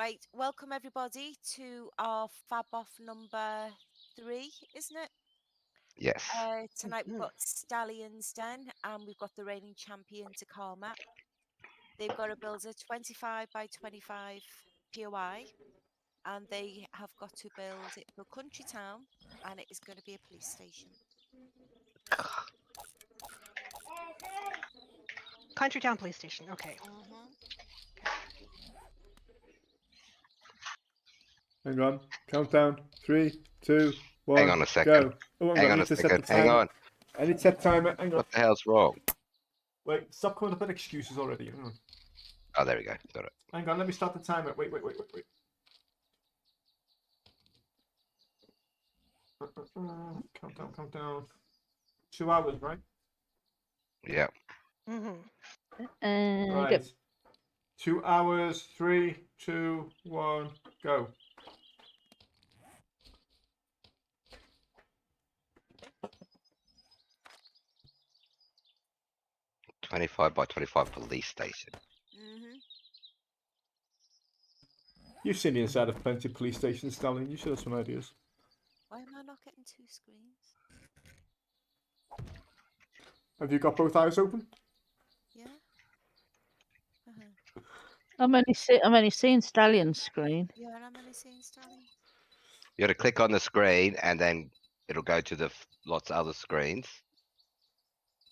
Right, welcome everybody to our Fab Off number 3, isn't it? Yes. Tonight we've got Stallionsden and we've got the reigning champion TehKarma. They've got to build a 25 by 25 POI and they have got to build it for a country town and it is going to be a police station. Country Town Police Station. Okay. Hang on. Countdown. 3, 2, 1. Hang on a second. Go. Oh, Hang I on need a to set second. the Hang timer. on. I need to set the timer. Hang on. What the hell's wrong? Wait, stop coming up with excuses already. Hang on. Oh, there we go. Got it. Hang on, let me start the timer. Wait. Countdown. 2 hours, right? Yeah. Right. 2 hours. 3, 2, 1, go. .25 by 25 police station. You've seen the inside of plenty of police stations, Stallion. You should have some ideas. Why am I not getting 2 screens? Have you got both eyes open? Yeah. I'm only seeing Stallion's screen. Yeah, and I'm only seeing Stallion. You got to click on the screen and then it'll go to the lots of other screens.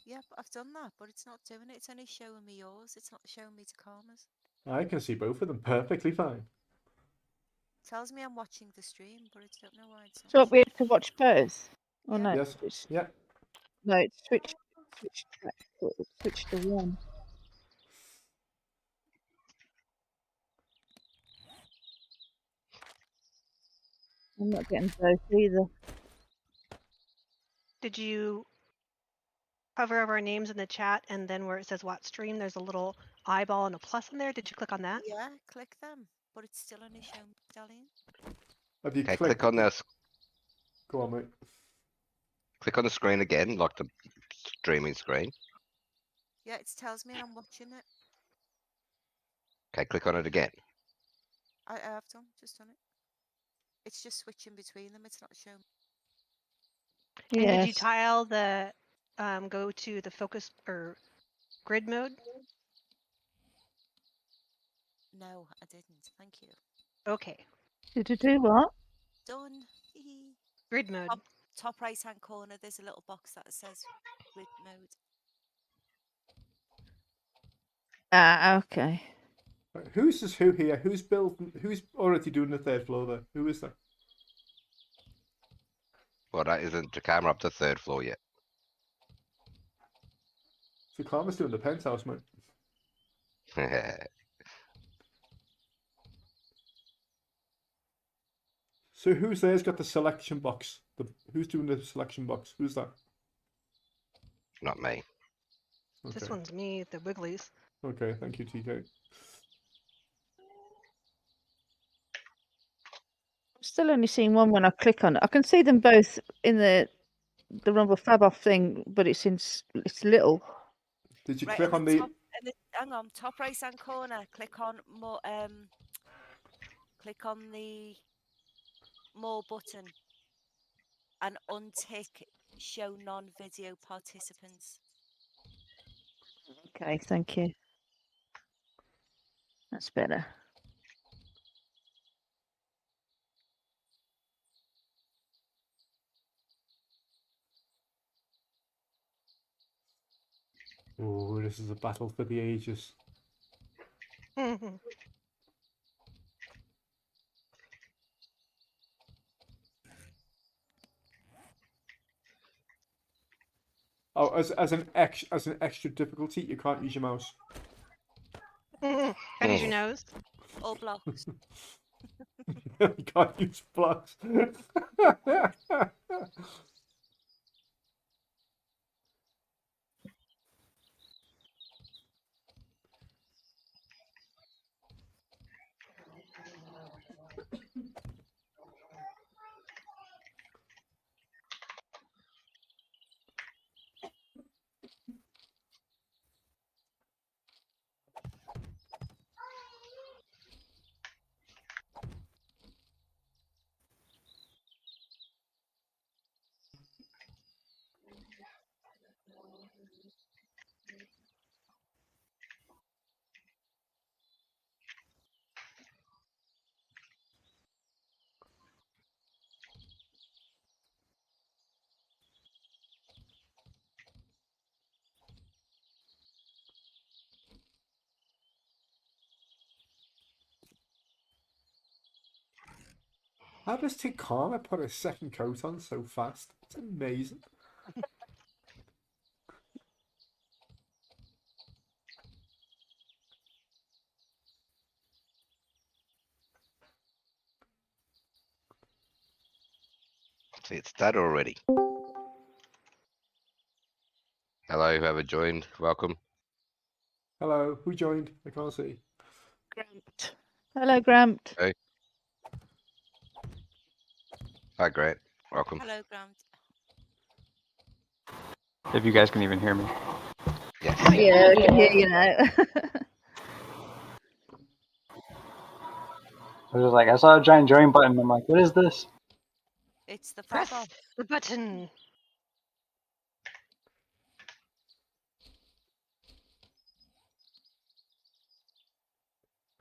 Yeah, but I've done that, but it's not doing it. It's only showing me yours. It's not showing me TehKarma's. I can see both of them perfectly fine. Tells me I'm watching the stream, but I don't know why it's not. So we have to watch both? Oh Yeah. no. Yes. Yeah. No, it's switched to one. I'm not getting both either. Did you hover over our names in the chat and then where it says watch stream, there's a little eyeball and a plus in there? Did you click on that? Yeah, click them, but it's still only showing Stallion. Have you Okay, clicked? click on the Go on, mate. click on the screen again, like the streaming screen. Yeah, it tells me I'm watching it. Okay, click on it again. I have just done it. It's just switching between them. It's not showing. And did you Yes. tile the go to the focus or grid mode? No, I didn't. Thank you. Okay. Did you do what? Done. Grid mode. Top right hand corner, there's a little box that says grid mode. Okay. Right, who's this who here? Who's building? Who's already doing the 3rd floor there? Who is that? Well, that isn't the camera up to 3rd floor yet. So Karma's doing the penthouse, mate. So who's there's got the selection box? Who's doing the selection box? Who's that? Not me. Okay. This one's me, the Wigglies. Okay, thank you, TK. I'm still only seeing one when I click on it. I can see them both in the Rumble Fab Off thing, but it's little. Did you Right, click on the? Hang on, top right hand corner. Click on more. Click on the more button and untick show non-video participants. Okay, thank you. That's better. Oh, this is a battle for the ages. Oh, as an extra difficulty, you can't use your mouse. Gotta use your nose. Or blocks. You can't use blocks. How does TehKarma put a second coat on so fast? It's amazing. See, it's done already. Hello, whoever joined. Welcome. Hello, who joined? I can't see. Gramped. Hello, Gramped. Hey. Hi, Grant. Welcome. Hello, Grant. If you guys can even hear me. Yes. Yeah, I can hear you now. I was just like, I saw a giant join button. I'm like, what is this? It's the Press Fab. the button.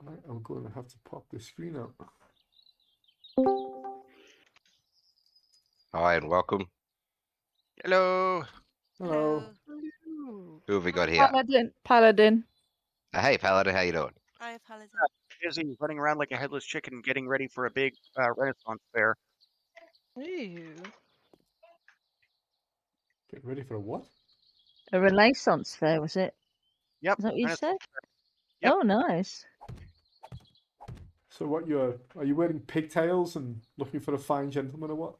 Right, I'm going to have to pop the screen out. Hi, and welcome. Hello. Hello. Who have we got here? Paladin. Hey, Paladin, how you doing? I have Paladin. Busy running around like a headless chicken, getting ready for a big Renaissance fair. Ooh. Get ready for a what? A Renaissance fair, was it? Yep. Is that what you Renaissance said? Yep. Oh, nice. So what are you wearing pigtails and looking for a fine gentleman or what?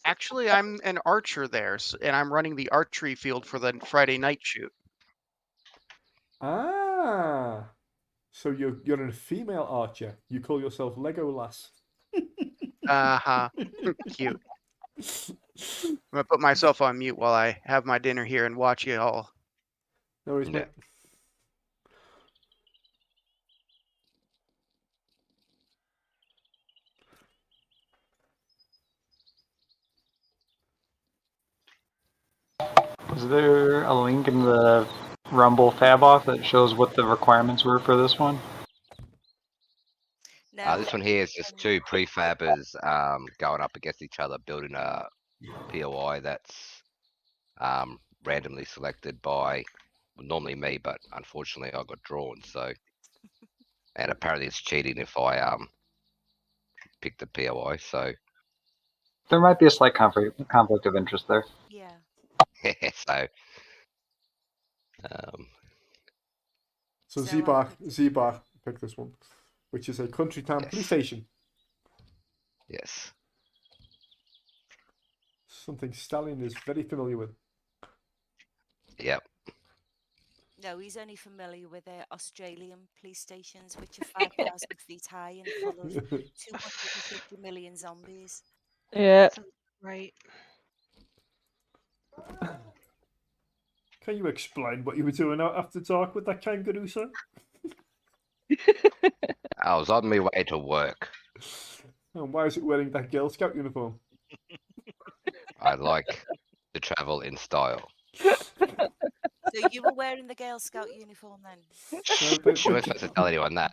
Actually, I'm an archer there, and I'm running the archery field for the Friday night shoot. Ah. So you're a female archer. You call yourself Legolas. Uh-huh. Cute. I'm gonna put myself on mute while I have my dinner here and watch you all. No worries, Yeah. mate. Is there a link in the Rumble Fab off that shows what the requirements were for this one? No, This one here is just two prefabbers going up against each other, building a POI that's randomly selected by normally me, but unfortunately I got drawn. So, and apparently it's cheating if I pick the POI. So, There might be a slight conflict of interest there. yeah. so So So I Zbar picked this one, which is a country town police station. yes. Something Stallion is very familiar with. Yep. No, he's only familiar with Australian police stations, which are 5,000 feet high and full of 250 million zombies. Yeah. Sounds right. Can you explain what you were doing out after dark with that kangaroo, sir? I was on my way to work. And why is it wearing that Girl Scout uniform? I like to travel in style. So you were wearing the Girl Scout uniform then? No, but- She was supposed to tell anyone that.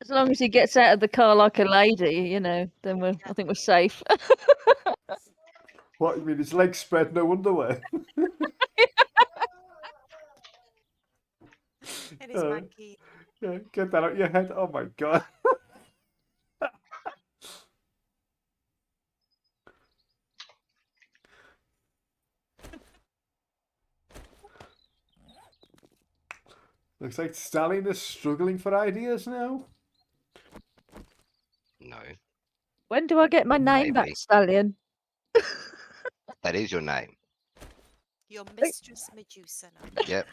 As long as he gets out of the car like a lady, you know, then I think we're safe. What, you mean his legs spread, no underwear? In his monkey. Yeah, get that out your head. Oh my god. Looks like Stallion is struggling for ideas now. No, When do I get my name back, Maybe. Stallion? that is your name. Your Mistress Medusa now. Yep.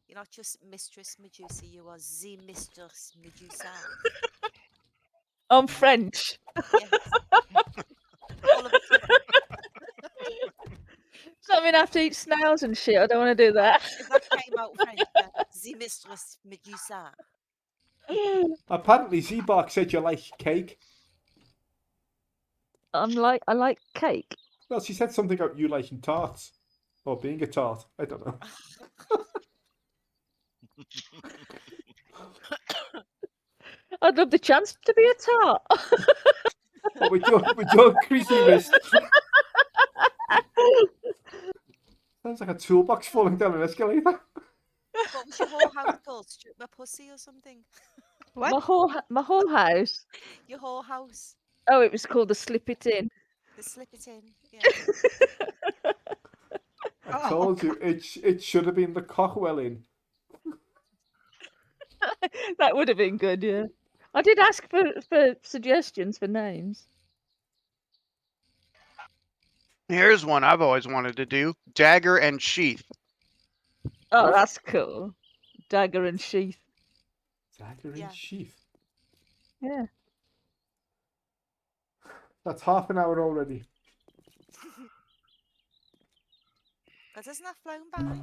You're not just Mistress Medusa, you are the Mistress Medusa. I'm French. Yes. All of a sudden, So I'm gonna have to eat snails and shit. I don't want to do that. if that came out French, the Mistress Medusa. Apparently, Zbark said you like cake. I like cake. Well, she said something about you liking tarts. Or being a tart. I don't know. I'd love the chance to be a tart. But with your greasy wrist. like a toolbox falling down an escalator. What was your whole house called? Strip my pussy or something? What? My whole house. Your whole house. Oh, it was called the Slip It In. The slip it in. Yeah. I told you, it should have been the Cockwelling. That would have been good, yeah. I did ask for suggestions for names. Here's one I've always wanted to do: Dagger and Sheath. Oh, that's cool. Dagger and Sheath. Dagger and Yeah. sheath. Yeah. That's half an hour already. God, hasn't that flown by?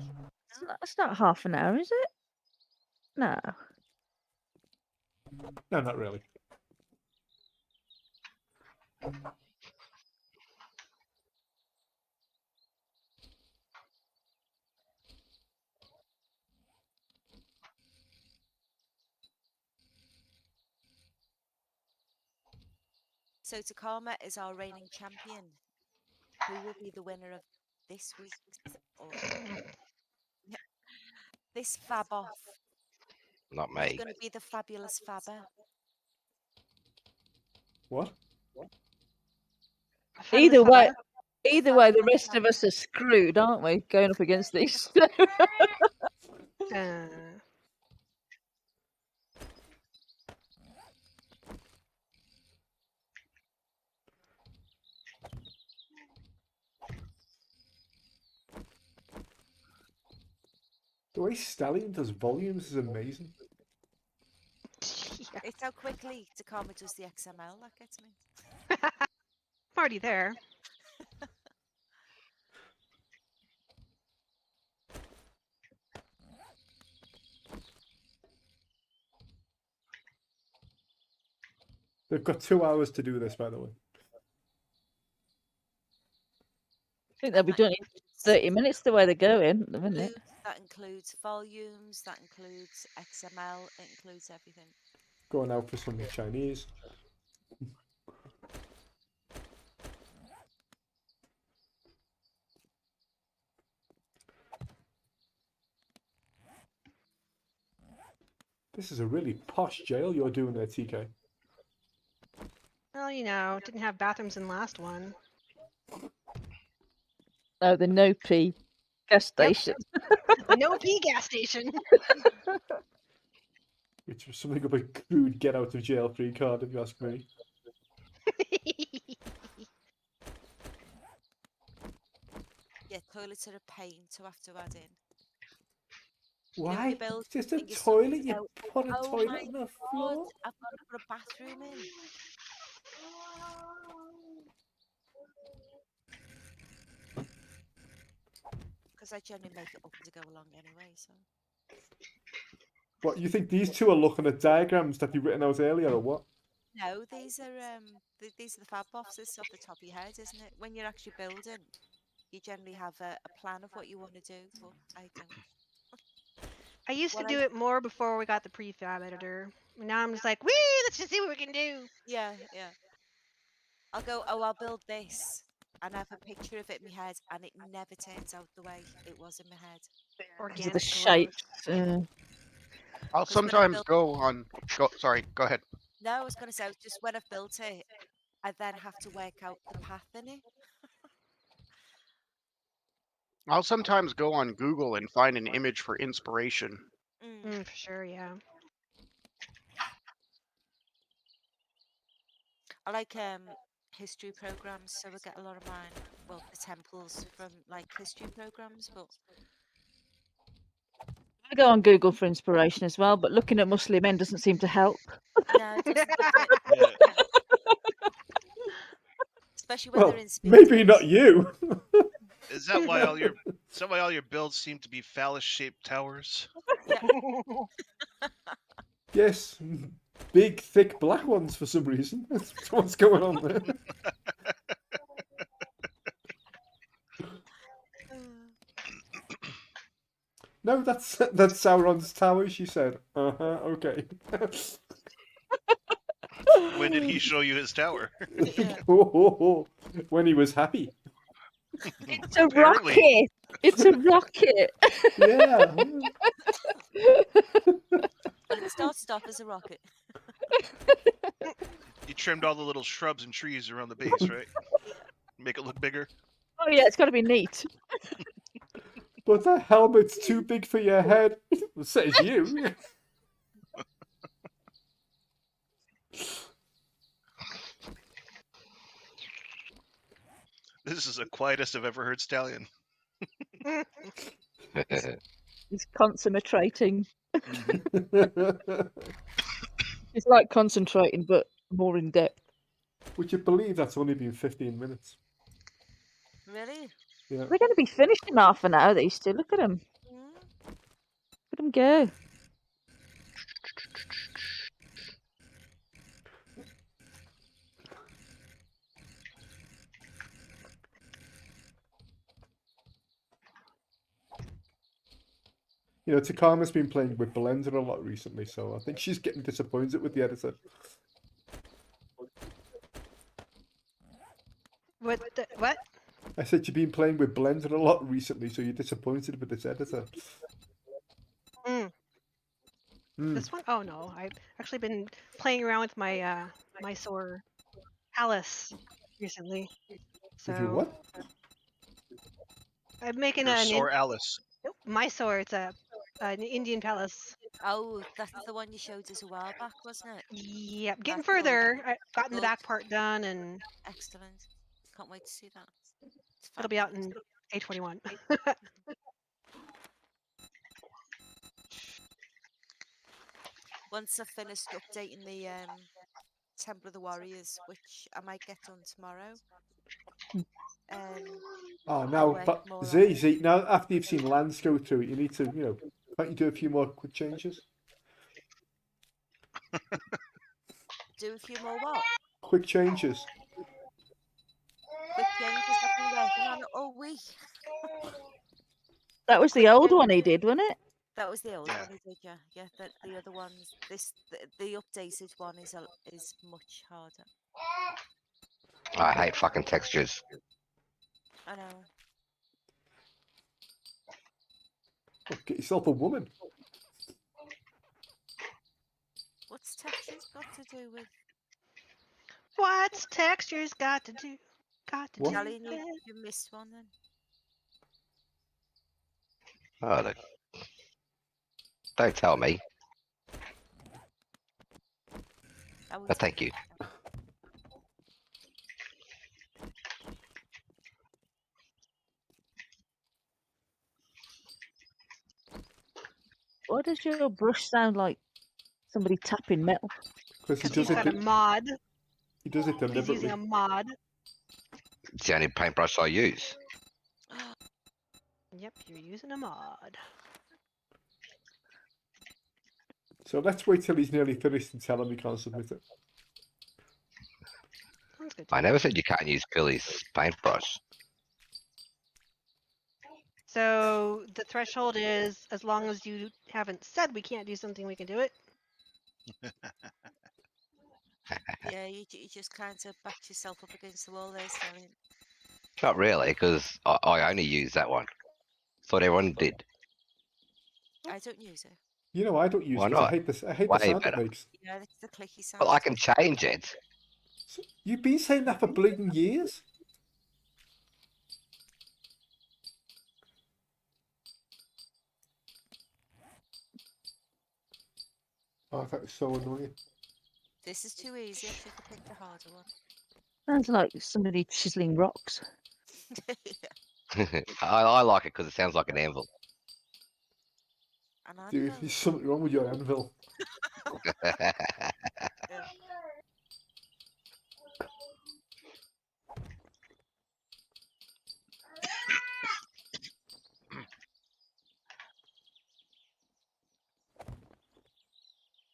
It's not half an hour, is it? No. No, not really. So TehKarma is our reigning champion. Who will be the winner of this week's or this fab off? Not Who's me. going to be the fabulous fabber? What? Either way, Fabulous the rest of fabber. us are screwed, aren't we? Going up against these two. The way Stallion does volumes is amazing. Yeah. It's how quickly TehKarma does the XML. That gets me. I'm already there. They've got 2 hours to do this, by the way. I think they'll be done in 30 minutes the way they're going at the minute. That includes volumes. That includes XML. It includes everything. Going out for some Chinese. This is a really posh jail you're doing there, TK. Well, you know, didn't have bathrooms in last one. Oh, the No P gas station. No pee gas station. Which was something of a crude get out of jail free card, if you ask me. Yeah, toilets are a pain to have to add in. Why? build It's just a and you toilet. You go, put a oh toilet my on the God, floor. I've got to put a bathroom in. Because I generally make it up as I go along anyway, so. What, you think these two are looking at diagrams that you've written out earlier, or what? No, these are the fab offs. This is off the top of your head, isn't it? When you're actually building, you generally have a plan of what you want to do, but I don't. I used to What do I- it more before we got the prefab editor. Now I'm just like, wee, let's just see what we can do. Yeah, yeah. I'll go, oh, I'll build this. And I have a picture of it in my head, and it never turns out the way it was in my head. Because of Organic the shapes. I'll 'Cause when I sometimes built- go on. Sorry, go ahead. No, I was going to say, just when I've built it, I then have to work out the path in it. I'll sometimes go on Google and find an image for inspiration. For sure, yeah. I like history programs, so I get a lot of mine. Well, the temples from like history programs, but I go on Google for inspiration as well, but looking at muscly men doesn't seem to help. no, it doesn't. Yeah. Especially when Well, they're in maybe not you. Is that why all your builds seem to be phallus-shaped towers? Yeah. Yes, big, thick black ones for some reason. That's what's going on there. No, that's Sauron's tower, she said. Okay. When did he show you his tower? Yeah. When he was happy. It's a Apparently. rocket. It's a rocket. Yeah. Well, it started off as a rocket. You trimmed all the little shrubs and trees around the base, right? Make it look bigger. Oh yeah, it's got to be neat. But the helmet's too big for your head. Says you. This is the quietest I've ever heard Stallion. He's concentrating. Mhm. It's like concentrating, but more in depth. Would you believe that's only been 15 minutes? Really? Yeah. They're going to be finished in half an hour. These two. Look at them. Mm. Look at them go. You know, TehKarma's been playing with Blender a lot recently, so I think she's getting disappointed with the editor. What? What? I said you've been playing with Blender a lot recently, so you're disappointed with this editor. Mm. Hmm. This one? Oh no, I've actually been playing around with my Mysore Palace recently. With your So what? I'm making Your an sore Alice. Mysore. It's an Indian palace. Oh, that's the one you showed us a while back, wasn't it? Yep, getting That's good. further. I gotten the Good. back part done, and Excellent. Can't wait to see that. It's it'll be out fabulous. in A21. Once I've finished updating the Temple of the Warriors, which I might get done tomorrow. Oh, I'll now, work but more on it. Z, now after you've seen Lance go through it, you need to, you know, can't you do a few more quick changes? Do a few more what? Quick changes. Quick changes. I've been working on it all week. That was the Quick old one he changes. did, wasn't it? That was the old Yeah. one he did, yeah. Yeah, the other ones, the updated one is much harder. I hate fucking textures. I know. Oh, get yourself a woman. What's textures got to do with What's textures got to do? Got to What? do. Stallion? with- You missed one then. Oh, don't tell me. I will But tell thank you. Why does your brush sound like somebody tapping metal? Because he Because does he's it. got a mod. He does it He's using deliberately. a mod. It's the only paintbrush I use. Yep, you're using a mod. So let's wait till he's nearly finished and tell him he can't submit it. Sounds good. I never said you can't use Billy's paintbrush. So the threshold is as long as you haven't said we can't do something, we can do it. Yeah, you just kind of backed yourself up against the wall there, Stallion. Not really, because I only use that one. Thought everyone did. I don't use it. You know, I don't use Why it because I not? hate this. I hate Way the sound better. it makes. Yeah, it's the clicky sound. Well, I can change it. So, you've been saying that for bleeding years. Oh, that is so annoying. This is too easy. I should have picked a harder one. Sounds like somebody chiseling rocks. I like it because it sounds like an anvil. An Dude, anvil. there's something wrong with your anvil. Yeah.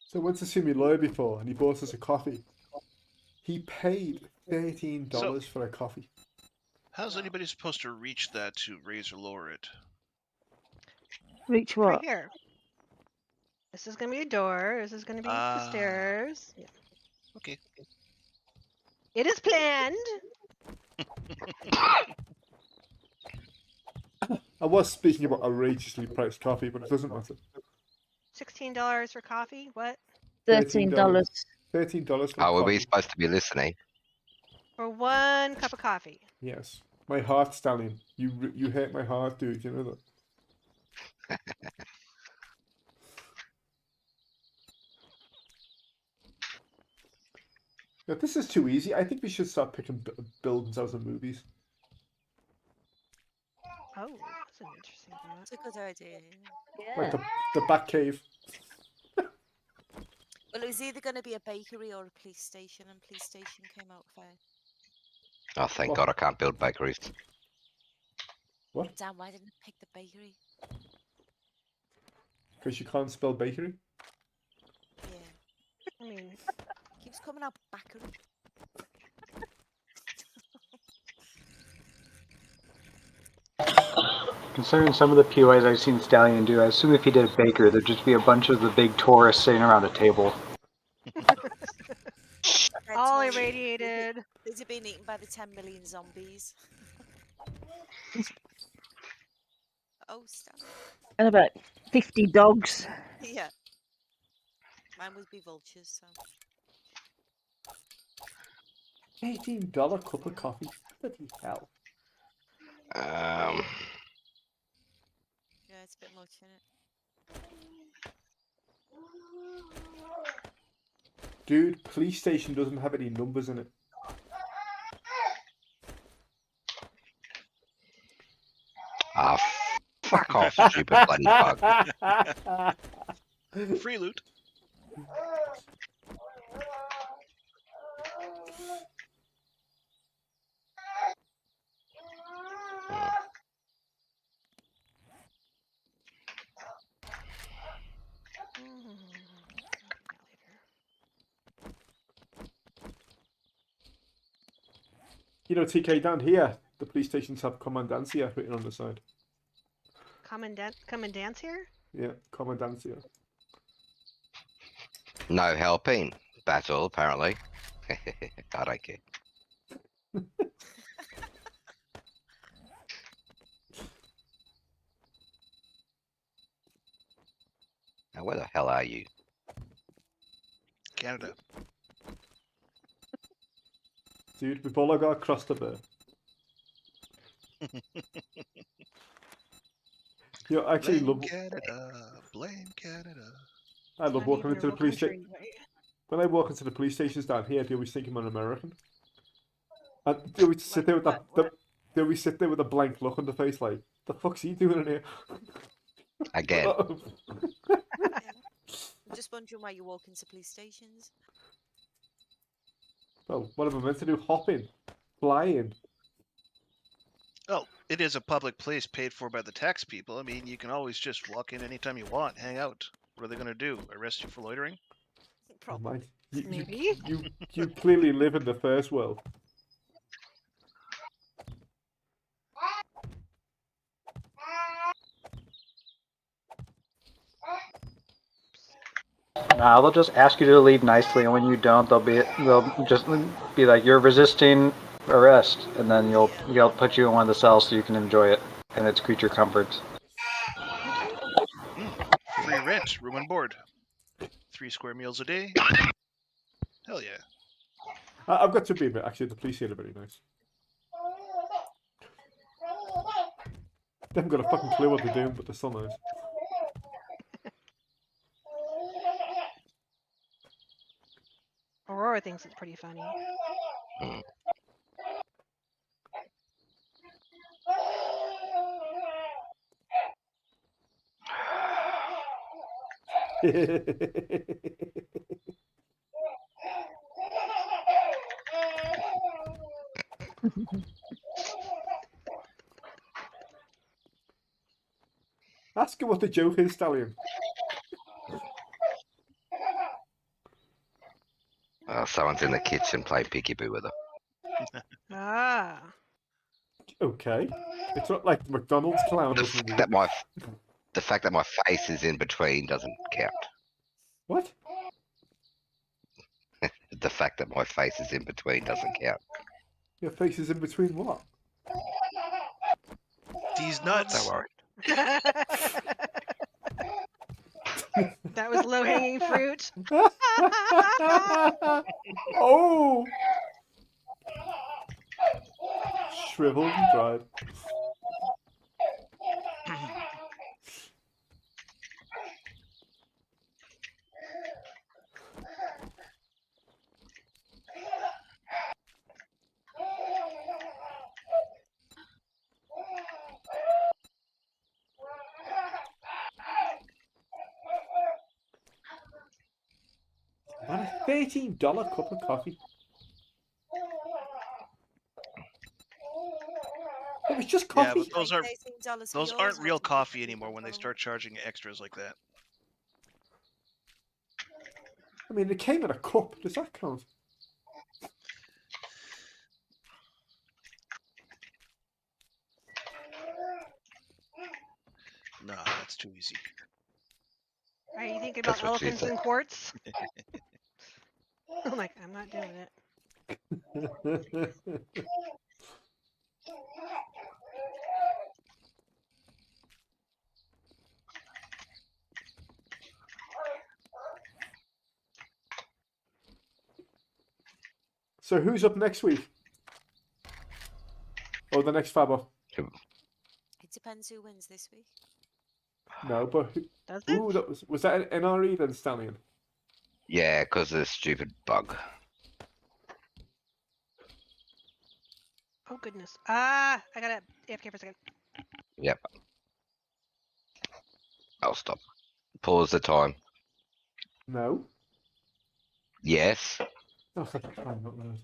So I went to see my lawyer before and he bought us a coffee. He paid $13 So- for a coffee. How's anybody supposed to reach that to raise or lower it? Reach Right what? here. This is gonna be a door. This is gonna be the Ah. stairs. Yeah. Okay. It is planned. I I was speaking about outrageously priced coffee, but it doesn't matter. $16 for coffee? What? $13. $13 for Oh, were we coffee. supposed to be listening? For 1 cup of coffee. Yes. My heart, Stallion. You hurt my heart, dude. You know that. Yeah, this is too easy. I think we should start picking buildings out of movies. Oh, that's an interesting thought. It's a good idea. Like Yeah. the Batcave. Well, it was either going to be a bakery or a police station, and police station came out first. Oh, thank What? God I can't build bakeries. What? Damn, why didn't I pick the bakery? Because you can't spell bakery? Yeah. I mean, Keeps coming out bakery. Considering some of the POIs I've seen Stallion do, I assume if he did a baker, there'd just be a bunch of the big tourists sitting around a table. all That's irradiated. These have been eaten by the 10 million zombies. Oh, stop. And about 50 dogs. Yeah. Mine would be vultures, so. $18 cup of coffee. Bloody hell. Yeah, it's a bit much, isn't it? Dude, police station doesn't have any numbers in it. Ah, fuck off, stupid bloody bug. Free loot. You know, TK, down here, the police stations have Commandancia written on the side. Come and dance here? Yeah, Commandancia. No helping. Battle, apparently. I don't care. Now, where the hell are you? Canada. Dude, we've all got crossed up there. You know, I actually Blame love. Canada. Blame Canada. I love Not walking even a into the real police country station. anyway. When I walk into the police stations down here, they always think I'm an American. And they always sit there with they always sit there with a blank look on the face, like, the fuck's he doing in here? Again. Yeah. I'm just wondering why you walk into police stations. Well, what am I meant to do? Hopping, flying. Oh, it is a public place paid for by the tax people. I mean, you can always just walk in anytime you want, hang out. What are they going to do? Arrest you for loitering? Oh, Probably. mate. Maybe. You clearly live in the first world. Nah, they'll just ask you to leave nicely, and when you don't, they'll just be like, "You're resisting arrest," and then they'll put you in one of the cells so you can enjoy it and its creature comforts. Free rent, room and board. 3 square meals a day. Hell yeah. I've got to be admit, actually, the police here are very nice. They haven't got a fucking clue what they're doing, but they're so nice. Aurora thinks it's pretty funny. Ask her what the joke is, Stallion. Someone's in the kitchen playing peekaboo with her. Ah. Okay. It's not like the McDonald's clown The or something. fact that my face is in between doesn't count. What? The fact that my face is in between doesn't count. Your face is in between what? These nuts. Don't worry. That was low hanging fruit. Oh! Shriveled and dried. Man, a $13 cup of coffee. It was just Yeah, coffee. but those aren't $13 for those yours, aren't what real did you coffee pay anymore when they for? start charging extras like that. I mean, it came in a cup. Does that count? Nah, that's too easy. Are you thinking That's about what she elephants said. and quartz? I'm like, I'm not doing it. So who's up next week? Or the next Fab off? It depends who wins this week. No, but Does it? ooh, that was that an NRE then, Stallion? Yeah, because of the stupid bug. Oh goodness. I gotta AFK for a second. Yep. I'll stop. Pause the time. No. Yes. Oh, for crying out loud.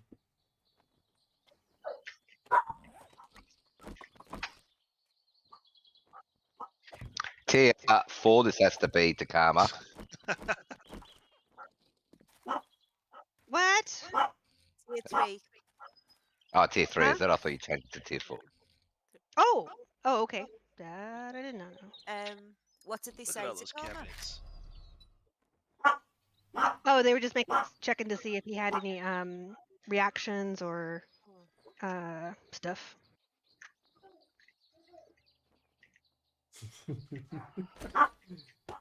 Tier 4, this has to be TehKarma. What? Tier 3. Oh, tier 3, Huh? is it? I thought you changed it to tier 4. Oh. Oh, okay. That I did not know. What did they Look say at all to those Karma? cabinets. Oh, they were just checking to see if he had any reactions or stuff.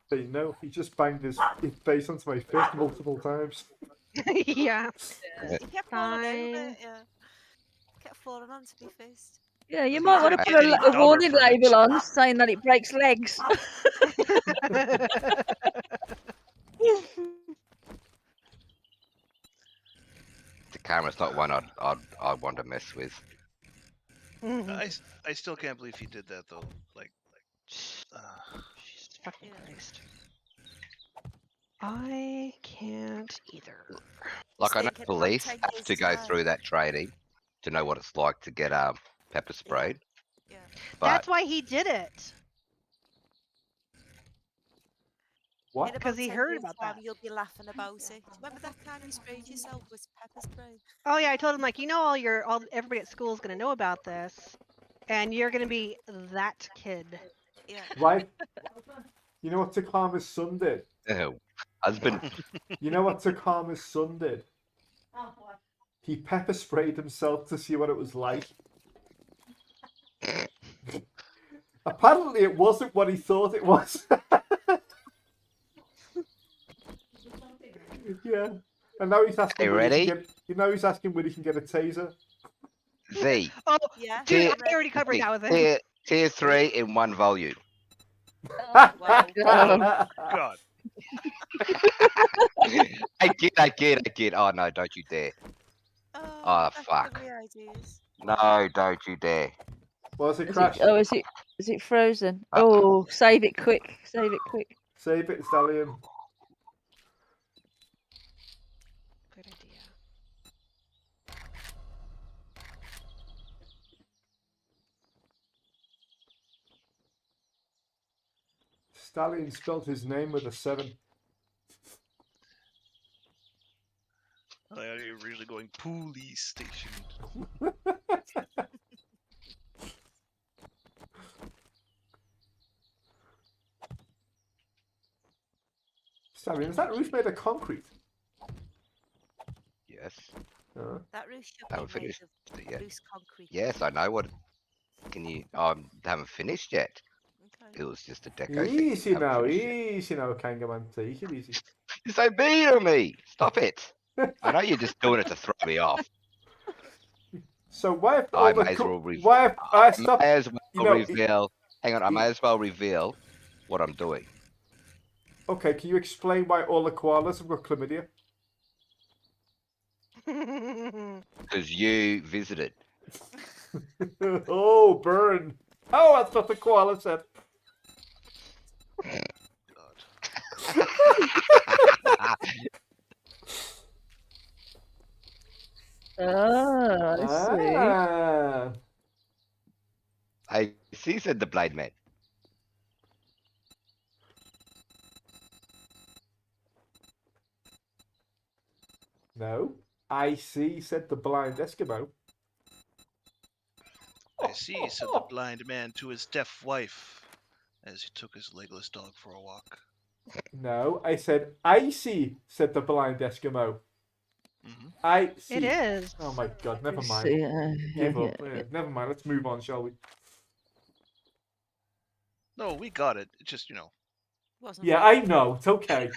But no, he just banged his face onto my fist multiple times. Yeah. He kept falling over, Fine. yeah. Kept falling onto my fist. Yeah, you Doesn't might want to get put any a dumber warning from label it. on saying that it breaks legs. TehKarma's not one I'd want to mess with. Mhm. I still can't believe he did that though. Like, Jesus fucking Yeah. Christ. I can't either. Like, I know Thinking about police 10 have years' to go time. through that training to know what it's like to get pepper sprayed. Yeah. But That's why he did it. What? In about Because he 10 heard years' about time, that. you'll be laughing about it. Do you remember that time you sprayed yourself with pepper spray? Oh yeah, I told him like, you know, everybody at school is gonna know about this, and you're gonna be that kid. Yeah. Right? You know what TehKarma's son did? husband, You know what TehKarma's son did? He pepper sprayed himself to see what it was like. Apparently, it wasn't what he thought it was. Yeah. And now he's asking you whether he ready? can get. You know, he's asking whether he can get a taser. Z. Oh, Yeah. dude, Tier, I already covered that with him. tier 3 in one volume. Wow. Oh, God. I kid. Oh no, don't you dare. Oh, Oh that's fuck. giving me ideas. No, don't you dare. Was it is Crash? it? Oh, is it frozen? Uh-oh. Oh, save it quick! Save it quick! Save it, Stallion. Good idea. Stallion spelled his name with a 7. I you're usually going police station. Stallion, is that roof made of concrete? Yes. That roof should Haven't be made finished of it yet. loose concrete. Yes, I know what. Can you? I haven't finished yet. Okay. it was just a deco thing. Easy Haven't now, finished yet. easy now, Kangaman. Take it easy. You're so mean to me. Stop it. I know you're just doing it to throw me off. So why have I all the may as well why have I stopped? may as well You know, reveal. Hang on, I may as well reveal what I'm doing. okay, can you explain why all the koalas have got chlamydia? Because you visited. Oh, burn! Oh, that's what the koala said. God. Ah, I see. Ah. I see, said the blind man. No, I see, said the blind Eskimo. I see, said the blind man to his deaf wife as he took his legless dog for a walk. No, I said I see, said the blind Eskimo. Hmm. I see. It is. Oh my god, never I mind. see. Give up. Never mind, let's move on, shall we? No, we got it. It just, Wasn't Yeah, funny. I know, it's okay.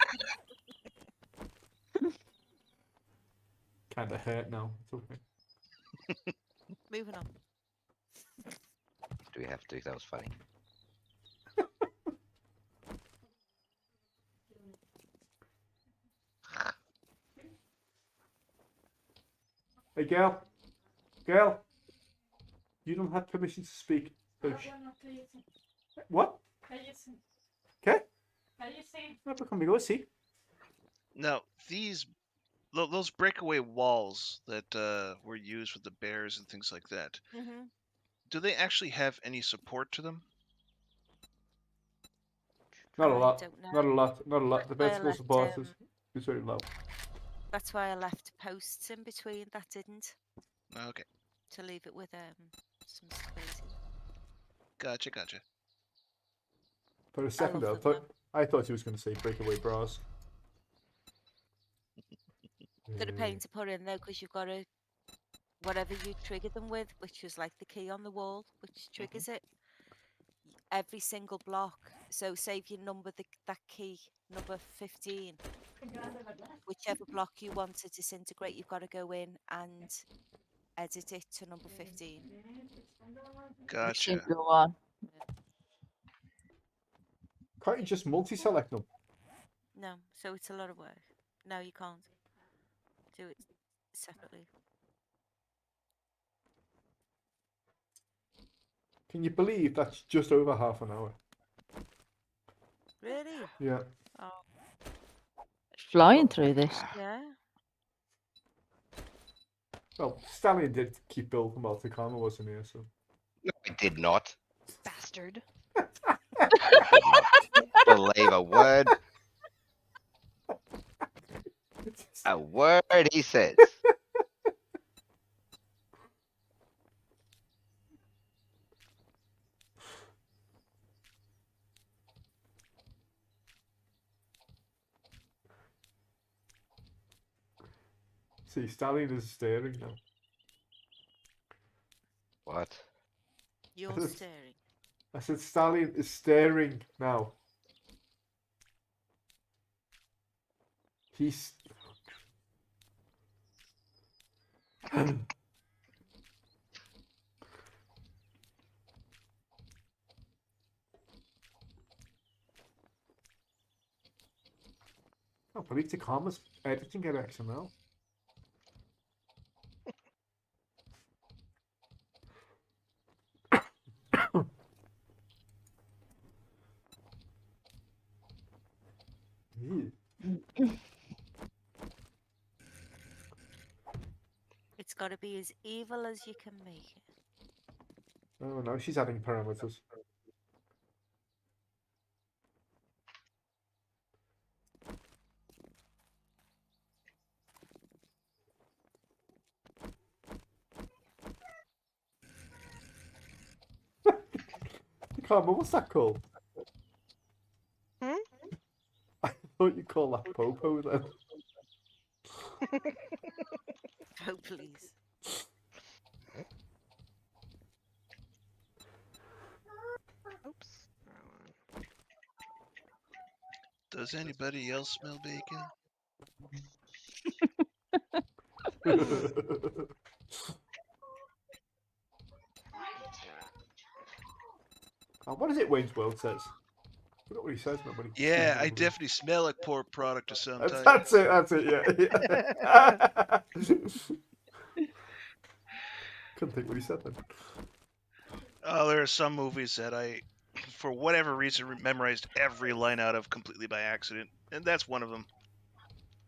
Kinda hurt now. It's okay. Moving on. Do we have to? That was funny. Hey, girl. Girl. You don't have permission to speak. What? Okay. No, but come go see. now those breakaway walls that were used with the bears and things like that. Mm-hmm. Do they actually have any support to them? Not a I lot. don't know. Not a lot. Not a lot. The Why I vertical left, support is very low. That's why I left posts in between that didn't, Okay, to leave it with some stability. gotcha. For a second, love though, them, I thought you was going to say breakaway bras. They're a pain to put in though, because you've got to, whatever you trigger them with, which is like the key on the wall, which triggers it, every single block. So say if you number that key, number 15, whichever block you want to disintegrate, you've got to go in and edit it to number 15. Gotcha. Machine go on. Can't you just multi-select them? No, so it's a lot of work. No, you can't do it separately. Can you believe that's just over half an hour? Really? Yeah. Oh, Flying through this. yeah. Well, Stallion did keep building while TehKarma wasn't here, so. No, I did not. Bastard. Believe a word. A word he says. See, Stallion is staring now. What? You're staring. I said Stallion is staring now. He's. I believe TehKarma's editing at XML. Ew. It's got to be as evil as you can make it. Oh no, she's adding parameters. TehKarma, what's that called? Hmm? I thought you called that Popo then. Oh, please. Oops. Wrong one. Does anybody else smell bacon? Oh, what is it Wayne's World says? I forgot what he says now, but he Yeah, sees I it. definitely smell like pork product to sometimes. That's it, yeah. Couldn't think what he said then. Oh, there are some movies that I, for whatever reason, memorized every line out of completely by accident, and that's one of them.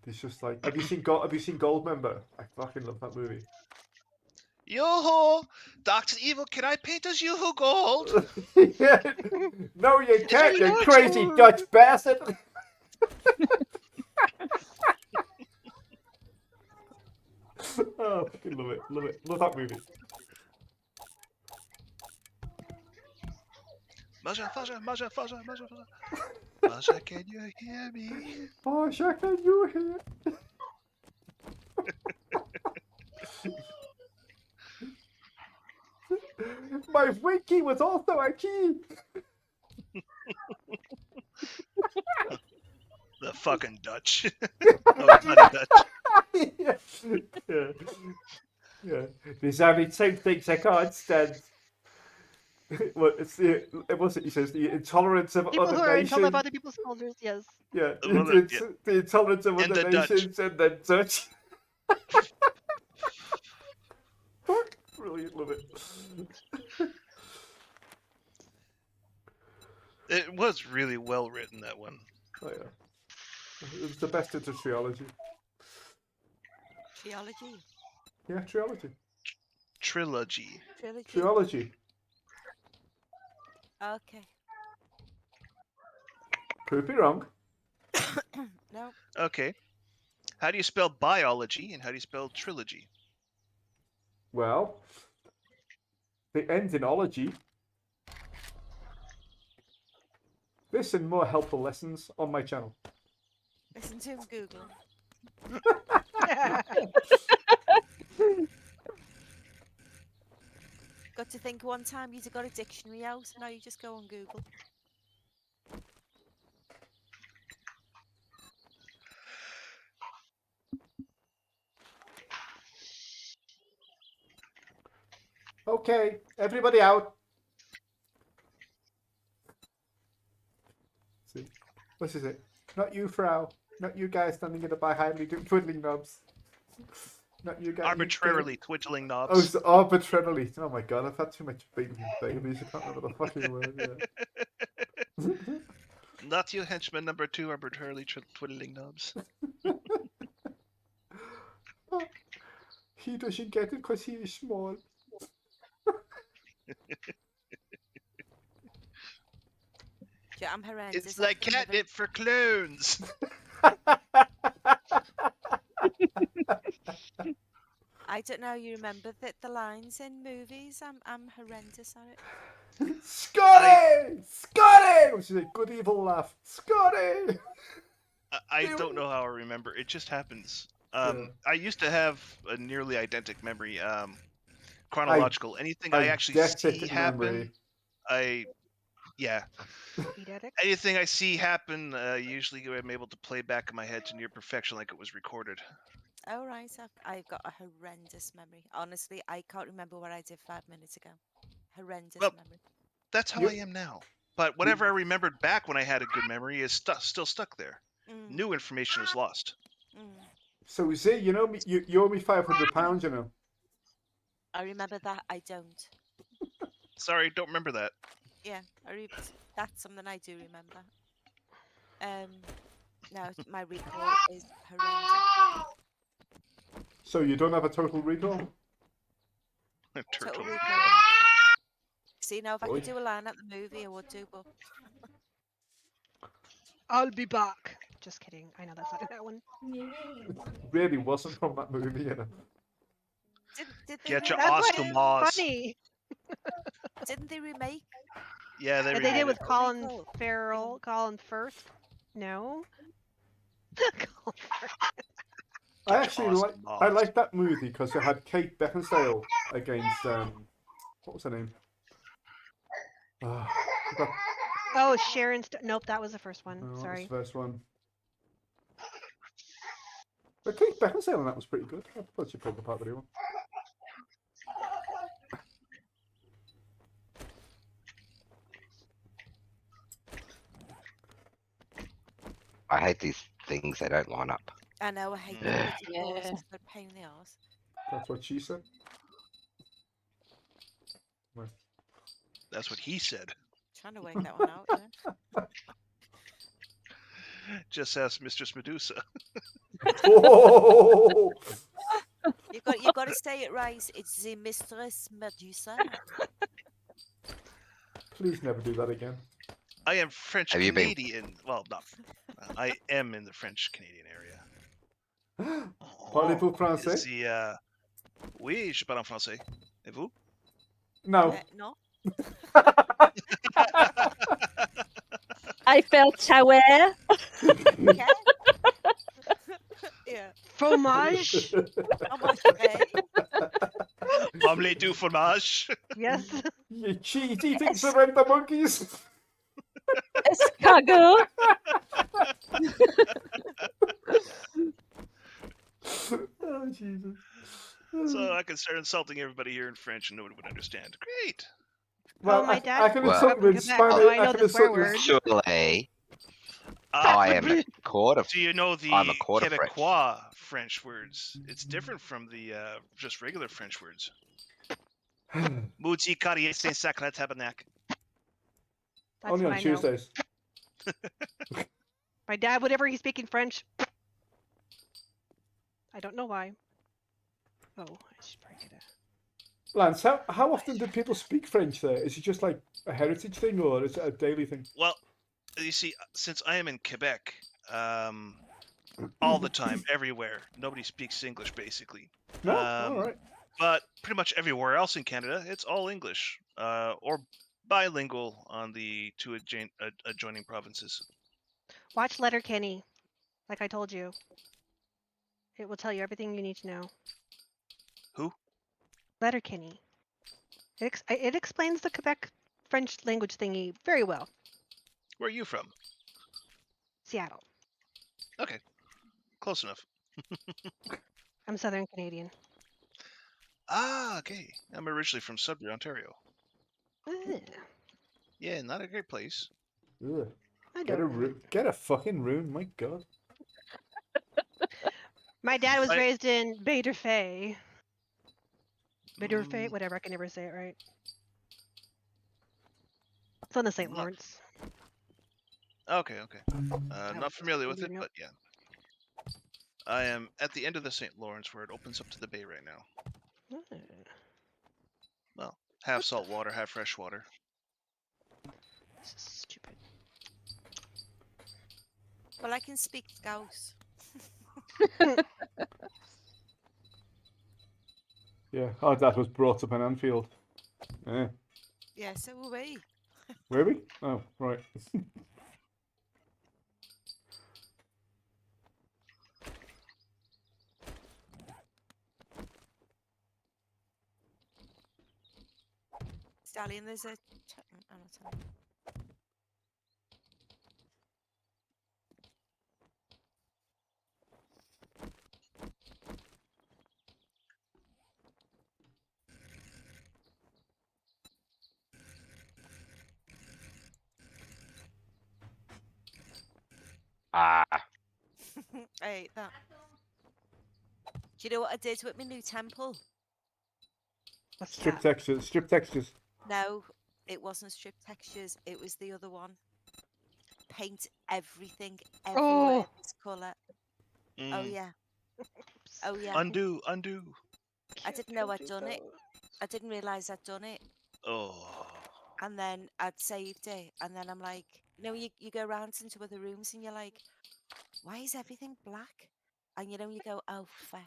It's just like, have you seen Goldmember? I fucking love that movie. Yo-ho! Dr. Evil, can I paint as Yoo-hoo Gold? Yeah. No, you can't, you your crazy turn. Dutch bastard. Oh, fucking love it. Love that movie. Maja, Faja, Maja, Faja, Maja, Faja. Maja, can you hear me? Oh, Shaka, you here? My wiki was also a key. The fucking Dutch. Oh, bloody Dutch. Yeah. Yeah. There's only two things I can't stand. Well, it's the what's it? He says the intolerance of People who other are intolerant of nations. other people's cultures, yes. Yeah, Well, yeah. the intolerance of And other the Dutch. nations and then Dutch. Brilliant, love it. It was really well written, that one. Oh yeah, it was the best of the trilogy. Trilogy. Yeah, trilogy. Trilogy. Trilogy. Okay. Prove me wrong. No. Okay. How do you spell biology and how do you spell trilogy? Well, they end in ology. This and more helpful lessons on my channel. Listen to him Google. Got to think one time you'd have got a dictionary out, now you just go on Google. Okay, everybody out. See, what is it? Not you, Frau. Not you guys standing in the behind me twiddling knobs. Not you guys. Arbitrarily twiddling knobs. Oh, so arbitrarily. Oh my god, I've had too much Baileys. I can't remember the fucking word. Yeah. Not you, henchman number 2, arbitrarily twiddling knobs. He doesn't get it because he is small. Yeah, I'm horrendous. It's like catnip for clones. I don't know. You remember the lines in movies? I'm horrendous at it. Scotty! Scotty! Which is a good evil laugh. Scotty! I don't know how I remember. It just happens. Yeah. I used to have a nearly identical memory. Chronological. Anything I actually see happen, yeah. Anything I see happen, usually I'm able to play back in my head to near perfection like it was recorded. Oh, right. I've got a horrendous memory. Honestly, I can't remember what I did 5 minutes ago. Horrendous memory. That's how I am now. But whatever I remembered back when I had a good memory is still stuck there. New information is lost. So, Z, you know me, you owe me £500, you know. I remember that. I don't. Sorry, don't remember that. Yeah, that's something I do remember. No, my recall is horrendous. So you don't have a total recall? Total recall. See, now if I could do a line at the movie, I would do, but... I'll be back. Just kidding. I know that's not that one. It really wasn't from that movie, you know. Did they Get your remake? Oscar Moss. Funny. Didn't they remake? Yeah, they did with it. Colin Farrell. Colin Firth? No. Colin Firth. I actually I like that movie because it had Kate Beckinsale against what was her name? Oh, Sharon's. Nope, that was the first one. Oh, that was Sorry. the first one. But Kate Beckinsale on that was pretty good. I thought she played the part really well. I hate these things. They don't line up. I know, I hate the Yeah. bloody clauses. They're a pain in the arse. That's what she said. Well, That's what he said. Trying to work that one out, yeah. Just ask Mistress Medusa. oh! You got to say it right. It's the Mistress Medusa. Please never do that again. I am French Have you been- Canadian. Well, not. I am in the French Canadian area. Parlez-vous français? Is the Oui, je parle en français. Et vous? No. No. I felt tower. Okay. Yeah. Fromage. How much pay? Omelette du fromage. Yes. You cheat eating surrender monkeys. Escargot. Oh, Jesus. So I can start insulting everybody here in French and nobody would understand. Great. Well, my I dad can grew insult up you in in Quebec, Spanish. so I know can the swear insult you in word. Surely, I am a quarter. Do you know the I'm a quarter French. Quebecois French words? It's different from the just regular French words. Moudi Carrier Saint Sacre Tabernacle. That's Only what on I know. Tuesdays. My dad, whatever he's speaking French. I don't know why. Oh, I should probably get a. Lance, how often do people speak French there? Is it just like a heritage thing or is it a daily thing? Well, you see, since I am in Quebec, all the time, everywhere, nobody speaks English basically. No? All right. But pretty much everywhere else in Canada, it's all English or bilingual on the two adjoining provinces. Watch Letterkenny, like I told you. It will tell you everything you need to know. Who? Letterkenny. It explains the Quebec French language thingy very well. Where are you from? Seattle. Okay, close enough. I'm Southern Canadian. Ah, okay. I'm originally from Sudbury, Ontario. Ugh, Yeah, not a great place. Ugh. I Get don't know. get a fucking room, my God. My dad was I- raised in Bader Fay. Bader Fay, whatever. I can never say it right. It's on the St. Not- Lawrence. Okay. Oh, Not familiar with you it, know. but yeah. I am at the end of the St. Lawrence where it opens up to the bay right now. Ugh. Well, half salt water, half fresh water. This is stupid. Well, I can speak Scouse. Yeah, our dad was brought up in Anfield. Yeah. Yeah, so were we. Were we? Oh, right. Stallion, there's a... I'm not telling you. Ah, I hate that. Do you know what I did with my new temple? What's Strip that? textures. Strip textures. No, it wasn't strip textures. It was the other one. Paint everything everywhere Oh. this colour. Oh Mm. yeah. Oh yeah. Undo. I didn't know I'd done it. I didn't realise I'd done it. Oh. And then I'd saved it. And then I'm like, you go around into other rooms and you're like, why is everything black? And you go, oh fuck.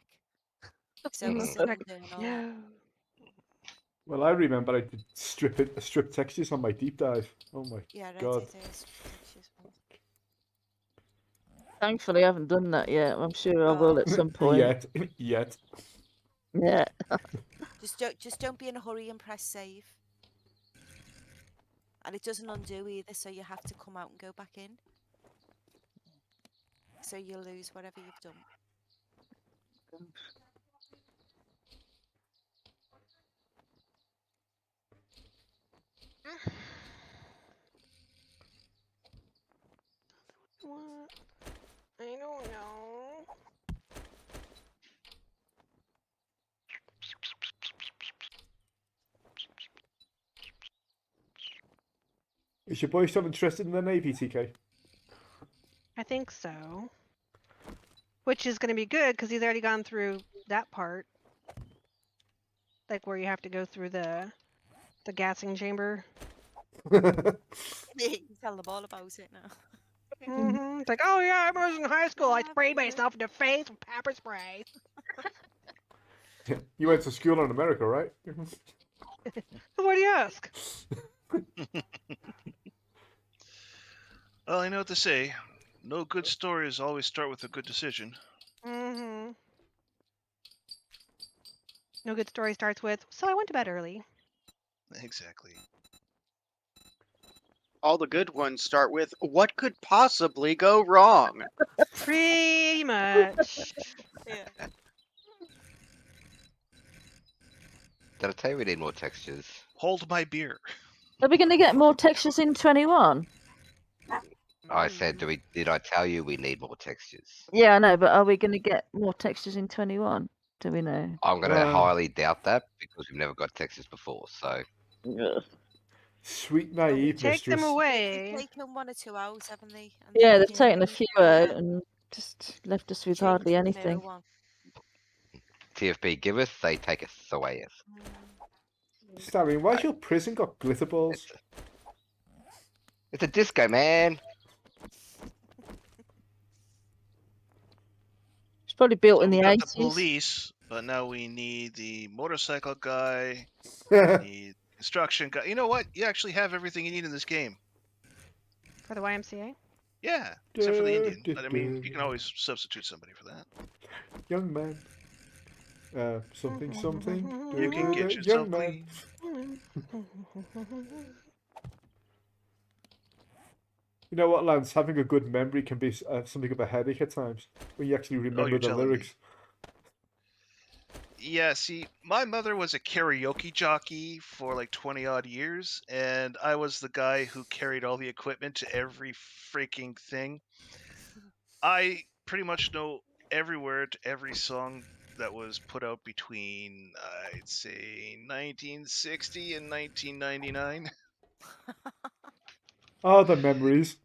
So it was Mhm. internal. No. Well, I remember I did strip textures on my deep dive. Oh my Yeah, I God. did strip textures once. Thankfully, I haven't done that yet. I'm sure I will at some point. Yet. Yeah. Just don't be in a hurry and press save. And it doesn't undo either, so you have to come out and go back in. So you lose whatever you've done. What? I don't know. Is your boy still interested in the Navy, TK? I think so. Which is going to be good because he's already gone through that part. Like where you have to go through the gassing chamber. You tell them all about it now. It's like, oh yeah, I was in high school. I sprayed myself in the face with pepper spray. You went to school in America, right? What do you ask? Well, I know what to say. No good stories always start with a good decision. No good story starts with, so I went to bed early. Exactly. All the good ones start with, what could possibly go wrong? Pretty much. Yeah. Did I tell you we need more textures? Hold my beer. Are we going to get more textures in 21? I said, did I tell you we need more textures? Yeah, I know, but are we going to get more textures in 21? Do we know? I'm going to highly doubt that because we've never got textures before. So Ugh. Sweet naive Take them mistress. away. They've taken 1 or 2 out, haven't they? And Yeah, then they've taken a few out yeah, and just left us with changed hardly the mirror anything. one. TFB giveth, they taketh awayeth. Stallion, why's your prison got glitter balls? It's a disco, man. It's probably built So in we the got the 80s. police, but now we need the motorcycle guy, need construction guy. You know what? You actually have everything you need in this game. For the YMCA? Yeah, except for the Indian. But I mean, you can always substitute somebody for that. Young man. Something, something. You can get Young yourself man. clean. You know what, Lance? Having a good memory can be something of a headache at times when you actually remember you're the telling me. lyrics. Yeah, see, my mother was a karaoke jockey for like 20 odd years, and I was the guy who carried all the equipment to every freaking thing. I pretty much know every word to every song that was put out between, I'd say, 1960 and 1999. Oh, the memories.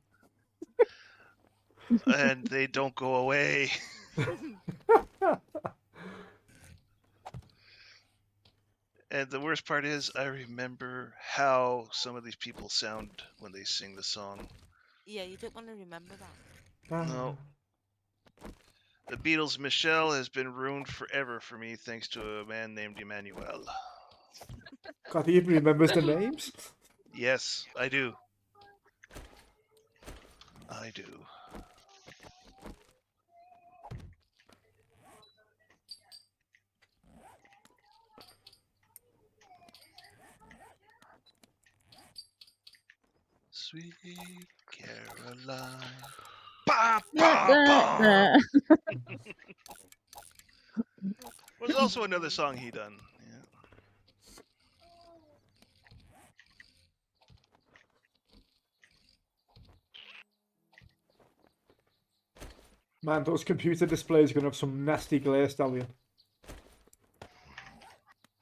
And they don't go away. And the worst part is, I remember how some of these people sound when they sing the song. Yeah, you don't want to remember that. No. The Beatles' Michelle has been ruined forever for me thanks to a man named Emmanuel. God, he even remembers the names? Yes, I do. I do. Sweet Caroline. Ba, ba, ba. There's also another song he done. Yeah. Man, those computer displays are going to have some nasty glare, Stallion.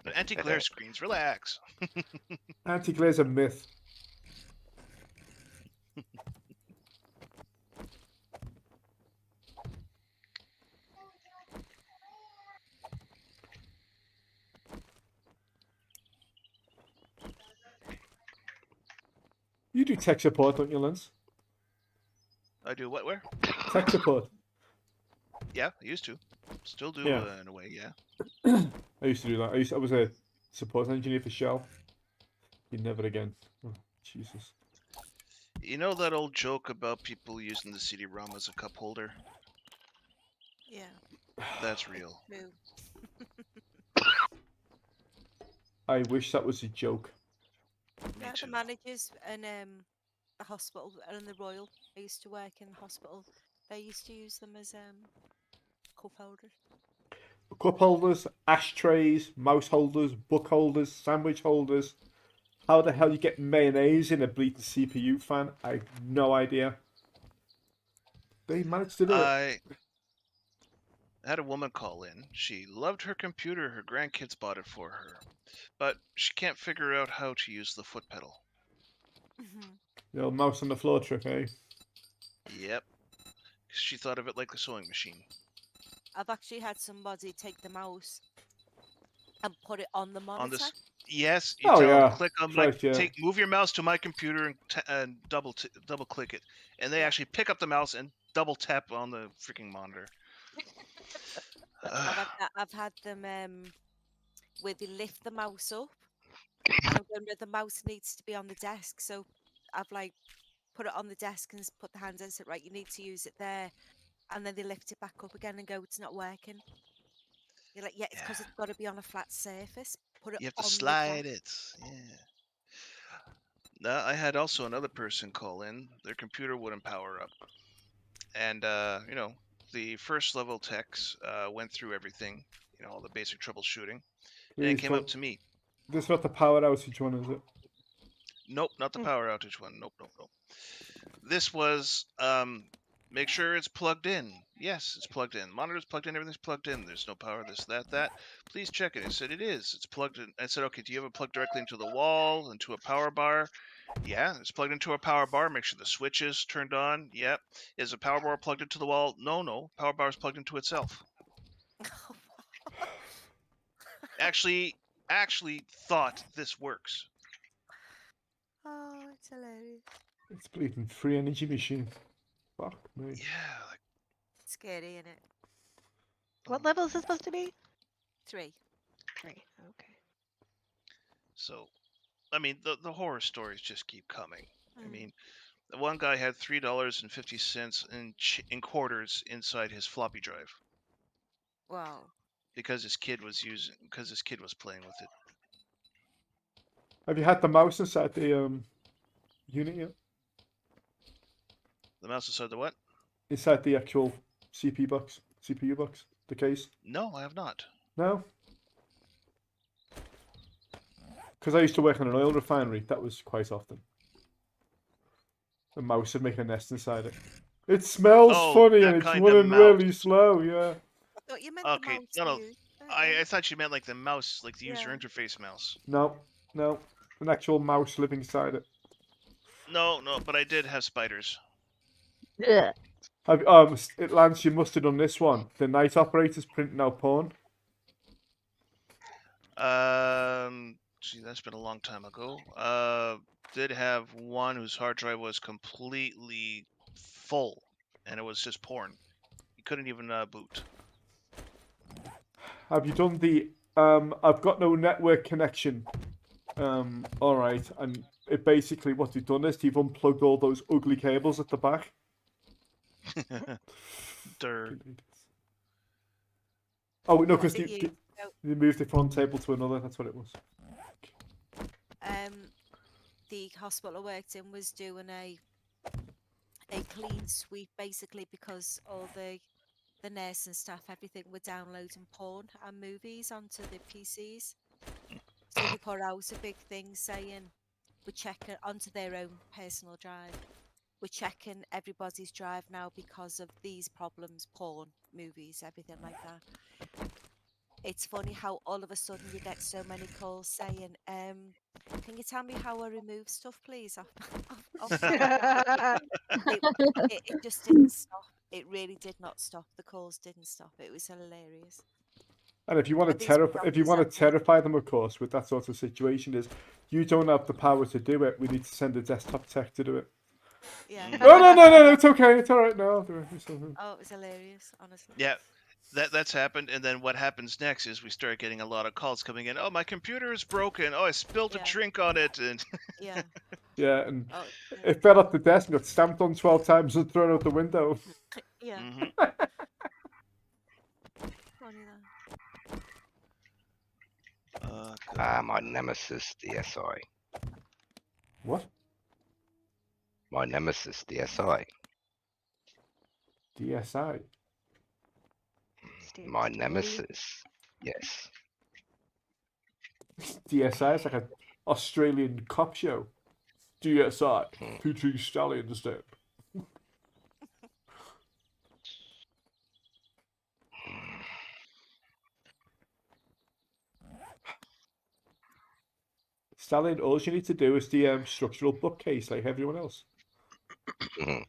But anti-glare screens, relax. Anti-glare's a myth. You do tech support, don't you, Lance? I do what, where? Tech support. Yeah, I used to. Still do, Yeah. in a way, yeah. I used to do that. I was a support engineer for Shell. You never again. Oh, Jesus. You know that old joke about people using the CD-ROM as a cup holder? Yeah. That's real. True. I wish that was a joke. Me Yeah, the too. managers and the hospital and the Royal. I used to work in the hospital. They used to use them as cup holders. Cup holders, ashtrays, mouse holders, book holders, sandwich holders. How the hell you get mayonnaise in a bleeding CPU fan? I have no idea. They managed to do it. I had a woman call in. She loved her computer. Her grandkids bought it for her, but she can't figure out how to use the foot pedal. The old mouse on the floor trick, eh? Yep. She thought of it like a sewing machine. I've actually had somebody take the mouse and put it on the On monitor. this, yes, you Oh tell them yeah, click on right, yeah. move your mouse to my computer and double click it, and they Yeah. actually pick up the mouse and double tap on the freaking monitor. I've had them where they lift the mouse up, and I'm going, the mouse needs to be on the desk. So I've like put it on the desk and put the hand in and said, right, you need to use it there. And then they lift it back up again and go, it's not working. You're like, yeah, it's because it's got to be on a flat surface. Put it You have to on slide it. Yeah. I had also another person call in. Their computer wouldn't power up, and the first level techs went through everything, all the basic troubleshooting, and it came up to me. This is not the power outage one, is it? Nope, not the power outage one. Nope. This was make sure it's plugged in. Yes, it's plugged in. Monitor's plugged in. Everything's plugged in. There's no power. This, that. Please check it. I said it is. It's plugged in. I said, okay. Do you have it plugged directly into the wall, into a power bar? Yeah, it's plugged into a power bar. Make sure the switch is turned on. Yep. Is a power bar plugged into the wall? No. Power bar is plugged into itself. Actually thought this works. Oh, it's hilarious. It's bleeding free energy machine. Fuck me. Yeah, like Scary, isn't it? What level is this supposed to be? 3. 3. Okay. So, I mean, the horror stories just keep coming. I mean, the one guy had $3.50 in quarters inside his floppy drive. Wow. Because his kid was playing with it. Have you had the mouse inside the unit yet? The mouse inside the what? Inside the actual CPU box, the case. No, I have not. No. Because I used to work in an oil refinery, that was quite often. The mouse would make a nest inside it. It smells funny and it's running really slow, yeah. I thought you meant okay, the mouse. no. I thought you meant like the mouse, like the user interface mouse. No. An actual mouse living inside it. No, but I did have spiders. Yeah. Lance, you must have done this one. The night operators printing out porn. Gee, that's been a long time ago. Did have one whose hard drive was completely full, and it was just porn. You couldn't even boot. Have you done the I've got no network connection? All right, and it basically what you've done is you've unplugged all those ugly cables at the back. Oh no, because they moved the front table to another. That's what it was. The hospital I worked in was doing a clean sweep basically because all the nurse and staff, everything, were downloading porn and movies onto the PCs. So they put out a big thing saying we're checking onto their own personal drive. We're checking everybody's drive now because of these problems, porn, movies, everything like that. It's funny how all of a sudden you get so many calls saying, can you tell me how I remove stuff, please? It just didn't stop. It really did not stop. The calls didn't stop. It was hilarious. And if you want to terrify them, of course, with that sort of situation, is you don't have the power to do it. We need to send a desktop tech to do it. Yeah. No, it's okay. It's all right. No, I'll do it. Oh, it was hilarious, honestly. Yeah. That's happened, and then what happens next is we start getting a lot of calls coming in. Oh, my computer is broken. Oh, I spilled a drink on it, and yeah, and it fell off the desk and got stamped on 12 times and thrown out the window. Yeah. My nemesis, the SI. What? My nemesis, DSI. DSI? State My stability. nemesis. Yes. DSI is like an Australian cop show. DSI, featuring Stallionsden. Stallion, all you need to do is the structural bookcase like everyone else. Mhm.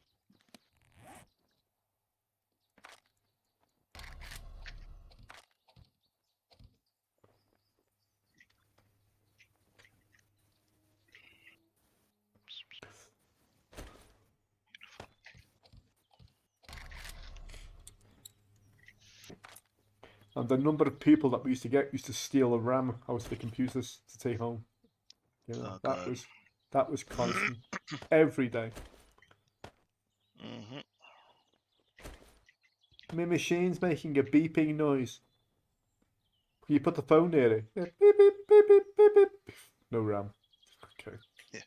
And the number of people that we used to get used to steal a RAM out of the computers to take home. You know, Oh, that was constant. Every day. Mm-hmm. My machine's making a beeping noise. Can you put the phone near it? Yeah, beep, beep, beep, beep, beep, beep. No RAM. Okay. Yeah.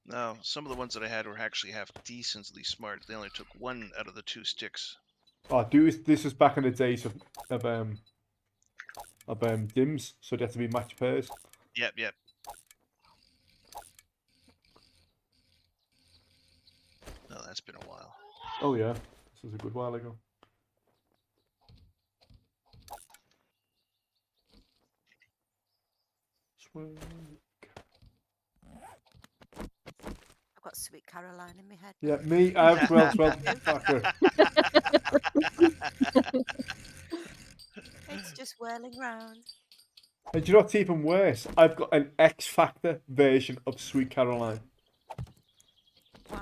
No, some of the ones that I had were actually half decently smart. They only took one out of the 2 sticks. Oh, this was back in the days of DIMMs, so they had to be match pairs. Yep. No, that's been a while. Oh yeah, this was a good while ago. Swing. I've got Sweet Caroline in my head. Yeah, me. Well, fucker. It's just whirling round. And do you know what's even worse? I've got an X Factor version of Sweet Caroline. Why?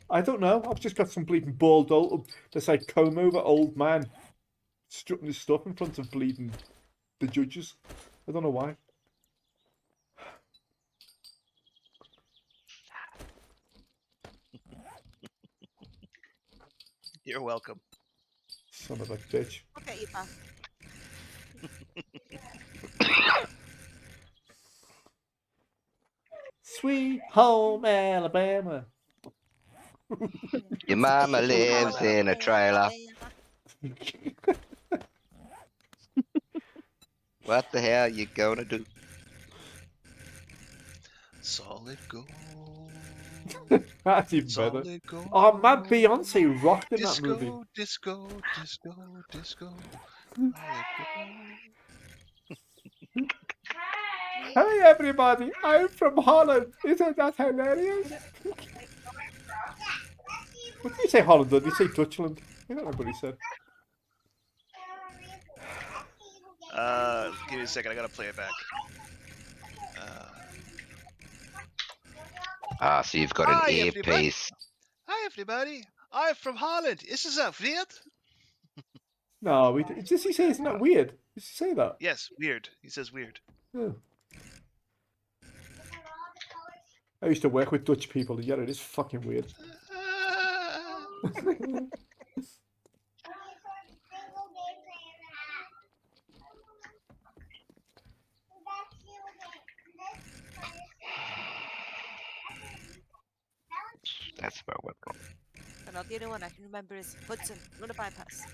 I don't know. I've just got some bleeding bald old, this like comb over old man strutting his stuff in front of bleeding the judges. I don't know why. You're welcome. Son of a bitch. I'll get you back. Sweet home Alabama. Your mama lives in a trailer. What the hell you gonna do? Solid gold. That's even better. Solid gold. Oh man, Beyonce rocked in that movie. Disco. Hey everybody, I'm from Holland. Isn't that hilarious? What did you say, Holland? Did you say Dutchland? I don't know what he said. Give me a second. I gotta play it back. So you've got an earpiece. Hi, everybody. I'm from Holland. Is that weird? No, did he say isn't that weird? Did he say that? Yes, weird. He says weird. Oh. I used to work with Dutch people. Yeah, it is fucking weird. That's where we're going. And the only one I can remember is Hudson, run a bypass.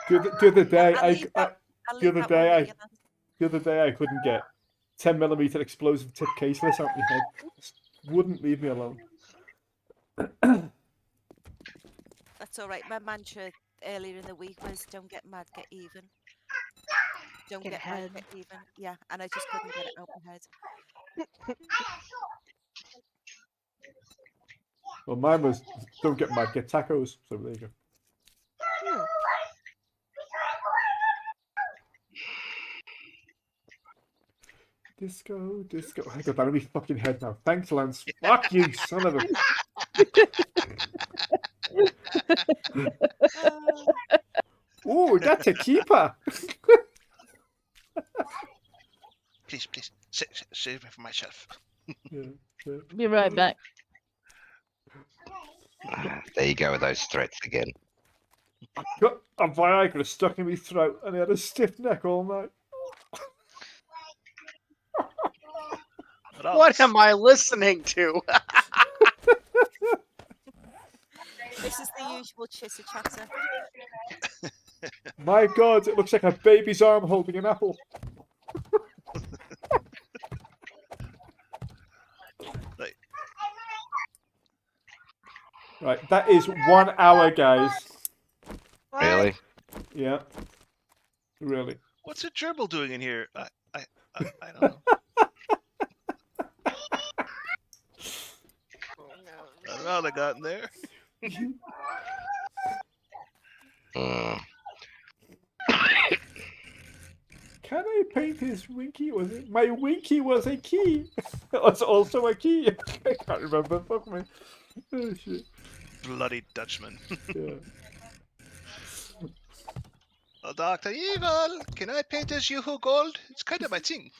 The other day I couldn't get 10mm explosive tip caseless out my head. Just wouldn't leave me alone. That's all right. My mantra earlier in the week was "Don't get mad, get even." Don't get mad, get even. Yeah, and I just couldn't get it out my head. Well, mine was "Don't get mad, get tacos." So there you go. Disco. I got that in my fucking head now. Thanks, Lance. Fuck you, son of a. Oh, that's a keeper. Please, save it for myself. Yeah. Be right back. There you go with those threats again. Got a Viagra stuck in my throat and I had a stiff neck all night. What am I listening to? This is the usual chitter chatter. My God, it looks like a baby's arm holding an apple. Right, that is 1 hour, guys. What? Really? Yeah. Really. What's a gerbil doing in here? I don't know. I don't know how they got in there. Can I paint his winky? Was it? My winky was a key. It was also a key. I can't remember. Fuck me. Oh shit. Bloody Dutchman. Yeah. Oh, Dr. Evil, can I paint as you gold? It's kind of my thing.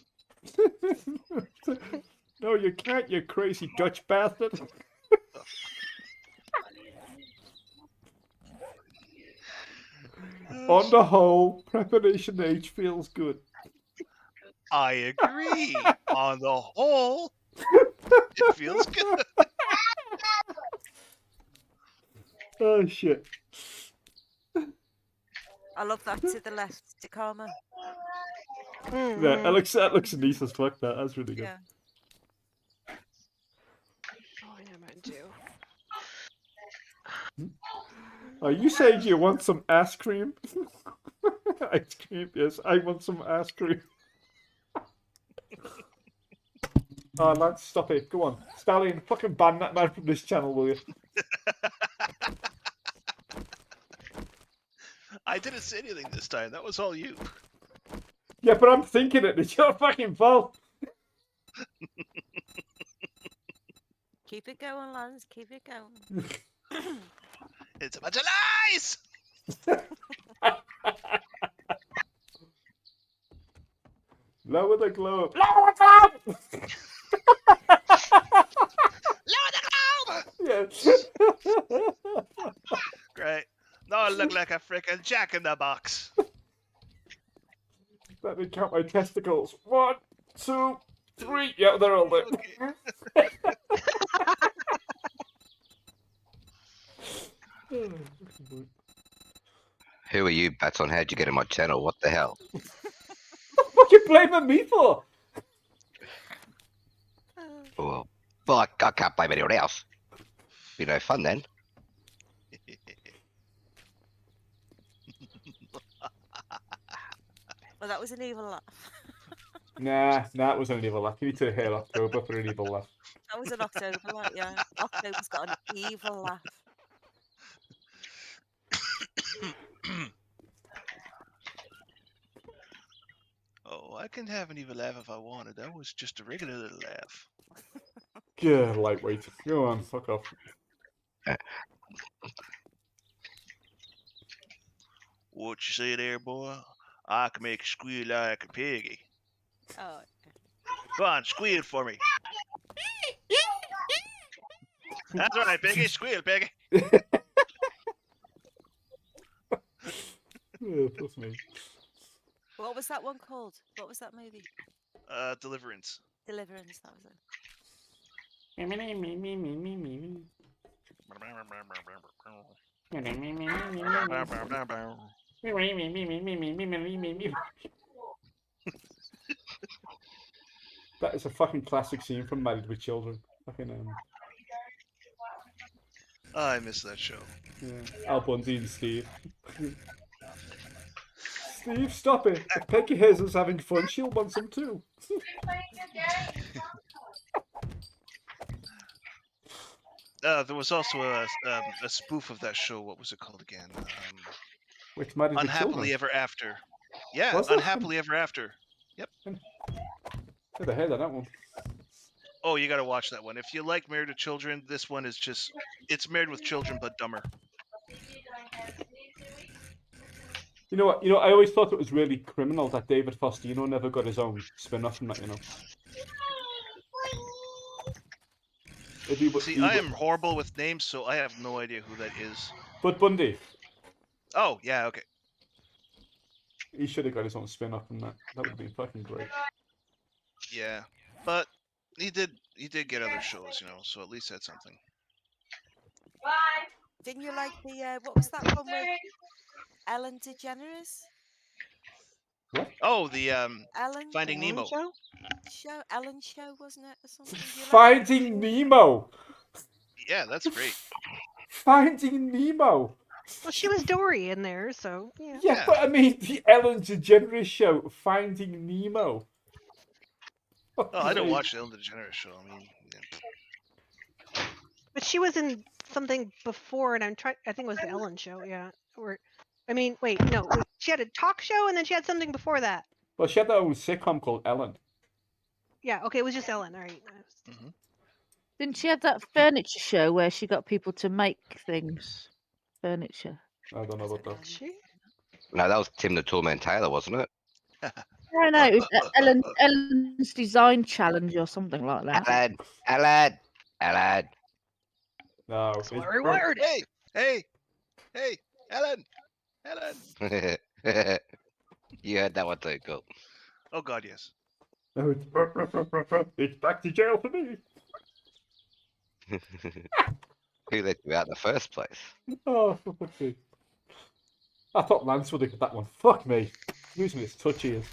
No, you can't, you crazy Dutch bastard. On the whole, preparation age feels good. I agree. On the whole, it feels good. Oh shit. I love that to the left, TehKarma. Yeah, that looks neat as fuck. That's really good. Yeah. Oh, I know what to do. Are you saying you want some ice cream? Ice cream, yes. I want some ice cream. Oh, Lance, stop it. Go on. Stallion, fucking ban that man from this channel, will you? I didn't say anything this time. That was all you. Yeah, but I'm thinking it. It's your fucking fault. Keep it going, Lance. Keep it going. It's a bunch of lies! Lower the globe. Lower the globe! Yes. Great. Now I look like a freaking jack in the box. Let me count my testicles. 1, 2, 3. Yeah, they're all there. Who are you, Batson? How'd you get in my channel? What the hell? What are you blaming me for? Well, fuck, I can't blame anyone else. Be no fun then. Well, that was an evil laugh. Nah, it was an evil laugh. You need to hear October for an evil laugh. That was an October laugh, yeah. October's got an evil laugh. Oh, I can have an evil laugh if I wanted. That was just a regular little laugh. Yeah, lightweight. Go on, fuck off. What you say there, boy? I can make you squeal like a piggy. Oh. Go on, squeal for me. That's right, piggy. Squeal, piggy. Yeah, that's me. What was that one called? What was that movie? Deliverance. Deliverance, that was it. That is a fucking classic scene from Married with Children. Fucking I miss that show. yeah. Al Bundy and Steve. Steve, stop it. If Peggy hears us having fun, she'll want some too. There was also a spoof of that show. What was it called again? Which Married with Unhappily Children? Ever After. Yeah, Was it? Unhappily Ever After. Yep. Never heard of that one. Oh, you gotta watch that one. If you like Married with Children, this one is just, it's Married with Children, but dumber. You know what? I always thought it was really criminal that David Faustino never got his own spin-off from that, See, I am horrible with names, so I have no idea who that is. Bud Bundy. Oh, yeah, okay. He should have got his own spin-off from that. That would have been fucking great. Yeah, but he did get other shows, so at least that's something. Didn't you like the what was that one with Ellen DeGeneres? What? Oh, the Ellen Finding Nemo show, Ellen show, wasn't it, or something? Finding Nemo. Yeah, that's great. Finding Nemo. Well, she was Dory in there, so yeah. Yeah, but I mean the Ellen DeGeneres show, Finding Nemo. Oh, I don't watch the Ellen DeGeneres show. I mean, But she was in something before, and I think it was the Ellen show, yeah. Wait, no, she had a talk show, and then she had something before that. Well, she had her own sitcom called Ellen. Yeah, okay, it was just Ellen, all right. Didn't she have that furniture show where she got people to make things? Furniture. I don't know about that. No, that was Tim the Toolman Taylor, wasn't it? No, it was Ellen's Design Challenge or something like that. Ellen. No. That's what we wired. Hey, Ellen. You heard that one too, cool. Oh God, yes. It's back to jail for me. Who let you out in the first place? Oh, for fuck's sake. I thought Lance would have got that one. Fuck me. Losing his touch ears.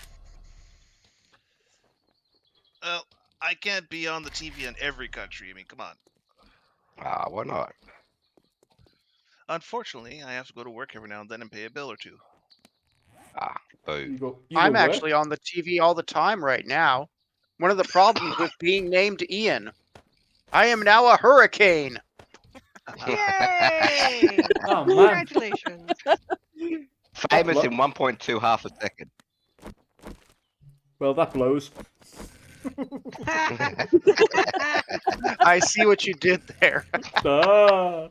Well, I can't be on the TV in every country. I mean, come on. Why not? Unfortunately, I have to go to work every now and then and pay a bill or two. Boo. I'm actually on the TV all the time right now. One of the problems with being named Ian, I am now a hurricane. Yay! Oh, man. Congratulations. Famous in 1.2 half a second. Well, that blows. I see what you did there. Ah.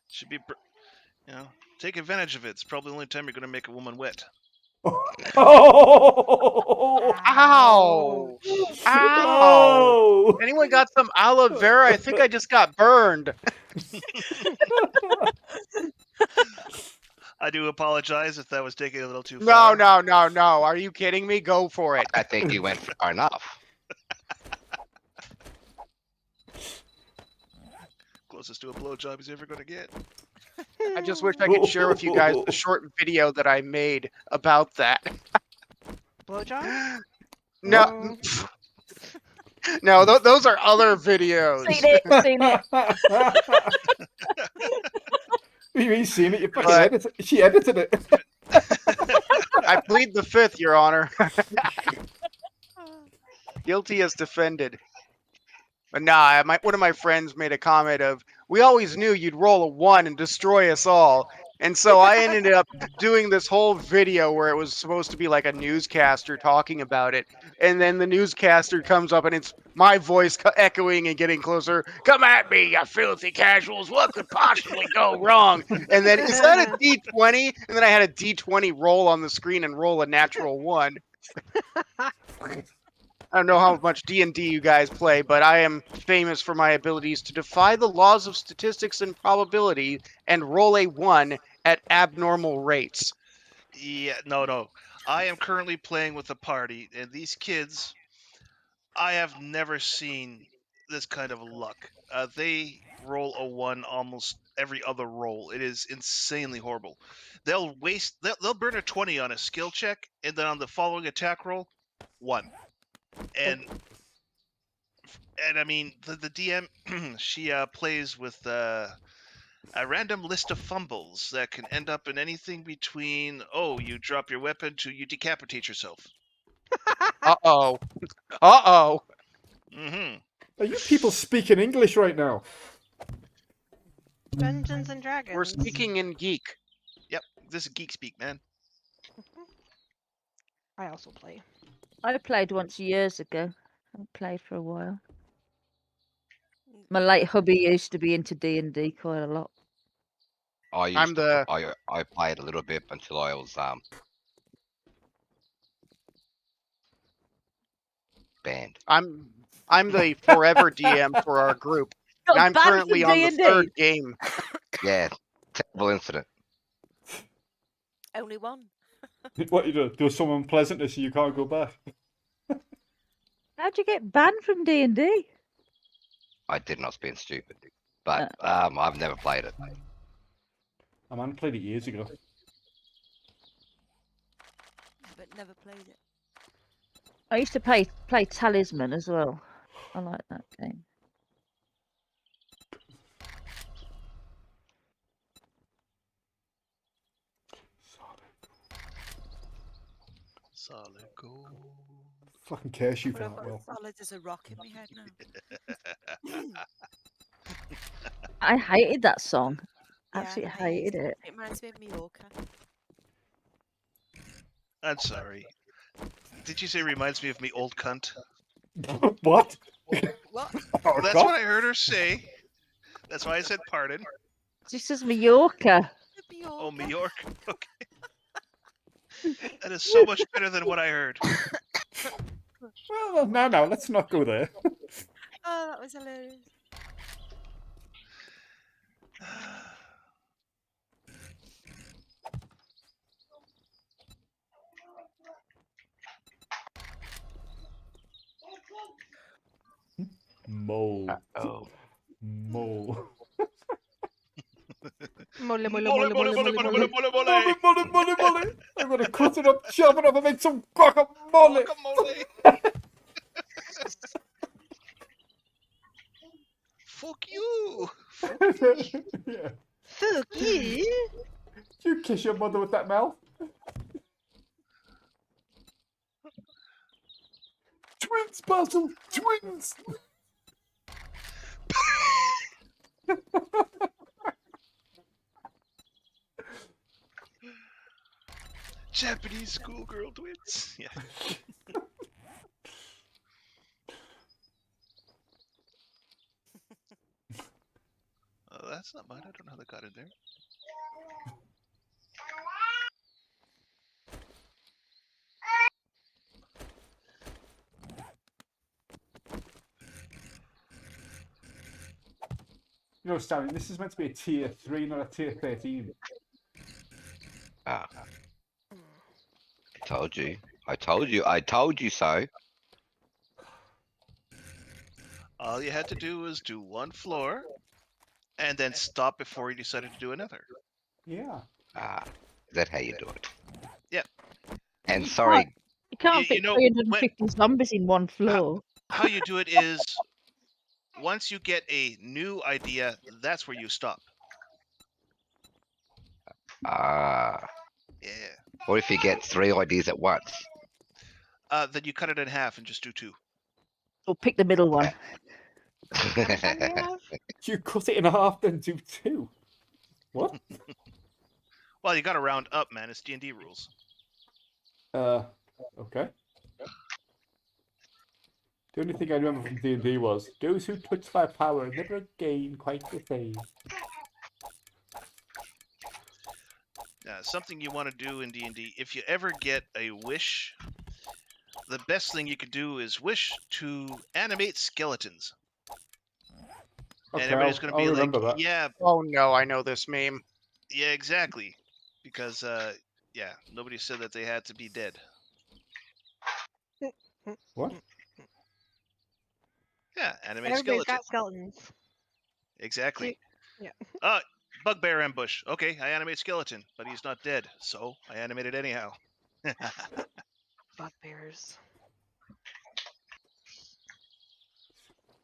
Should be, take advantage of it. It's probably the only time you're going to make a woman wet. Oh! Ow! Ow! Oh! Anyone got some aloe vera? I think I just got burned. I do apologize if that was taking a little too far. No. Are you kidding me? Go for it. I think you went far enough. Closest to a blowjob he's ever going to get. I just wish I could share with you guys the short video that I made about that. Blowjob? No. No, those are other videos. Seen it. You seen it? You fucking edited it. She edited it. I plead the fifth, Your Honor. Guilty as defended. But nah, one of my friends made a comment of, we always knew you'd roll a 1 and destroy us all. And so I ended up doing this whole video where it was supposed to be like a newscaster talking about it. And then the newscaster comes up and it's my voice echoing and getting closer. Come at me, you filthy casuals. What could possibly go wrong? And then, is that a D20? And then I had a D20 roll on the screen and roll a natural 1. I don't know how much D&D you guys play, but I am famous for my abilities to defy the laws of statistics and probability and roll a 1 at abnormal rates. Yeah, no. I am currently playing with a party, and these kids, I have never seen this kind of luck. They roll a 1 almost every other roll. It is insanely horrible. They'll burn a 20 on a skill check, and then on the following attack roll, 1. And I mean, the DM, she plays with a random list of fumbles that can end up in anything between, you drop your weapon to you decapitate yourself. Uh-oh. Mm-hmm. Are you people speaking English right now? Dungeons and Dragons. We're speaking in geek. Yep, this is geek speak, man. I also play. I played once years ago. I played for a while. My late hubby used to be into D&D quite a lot. I played a little bit until I was banned. I'm the forever DM for our group. Got And I'm banned currently from on the D&D. third game. Yeah, terrible incident. Only one. What you do? Do something pleasant so you can't go back. How'd you get banned from D&D? I did not being stupid, but I've never played it. I man played it years ago. But never played it. I used to play Talisman as well. I like that game. Solid gold. Fucking curse you for But I've that, got Will. solid as a rock in my head now. I hated that song. Yeah, Absolutely I hate hated it. It reminds me of Mallorca. I'm sorry. Did you say reminds me of me, old cunt? What? What? Oh, That's God. what I heard her say. That's why I said pardon. This is Mallorca. Oh, Mallorca. Mallorca. Okay. That is so much better than what I heard. Well, no, let's not go there. Oh, that was hilarious. Mole. Oh, Mole. Mole, mole, Mole, mole, mole, mole, mole. Molly. I'm gonna cut it up, chop it up, and make some guacamole. Guacamole. Fuck you. Yeah. Fuck you. You kiss your mother with that mouth. Twins, Basil, twins. Japanese schoolgirl twins. Yeah. Oh, that's not mine. I don't know how that got in there. You know, Stanley, this is meant to be a tier 3, not a tier 13. I told you. I told you so. All you had to do was do one floor and then stop before you decided to do another. Yeah. Is that how you do it? Yep. And You sorry, You can't fit 350 zombies in one floor. How you do it is once you get a new idea, that's where you stop. yeah. What if you get 3 ideas at once? Then you cut it in half and just do 2. Or pick the middle one. You cut it in half, then do 2. What? Well, you got to round up, man. It's D&D rules. Okay. The only thing I remember from D&D was, those who touch my power never gain quite the same. Something you want to do in D&D, if you ever get a wish, the best thing you could do is wish to animate skeletons. Okay, And everybody's going to be like, that. yeah. Oh no, I know this meme. Yeah, exactly. Because, yeah, nobody said that they had to be dead. What? Yeah, animate Everybody's skeleton. got skeletons. Exactly. Yeah. Bugbear ambush. Okay, I animate skeleton, but he's not dead, so I animate it anyhow. Bugbears.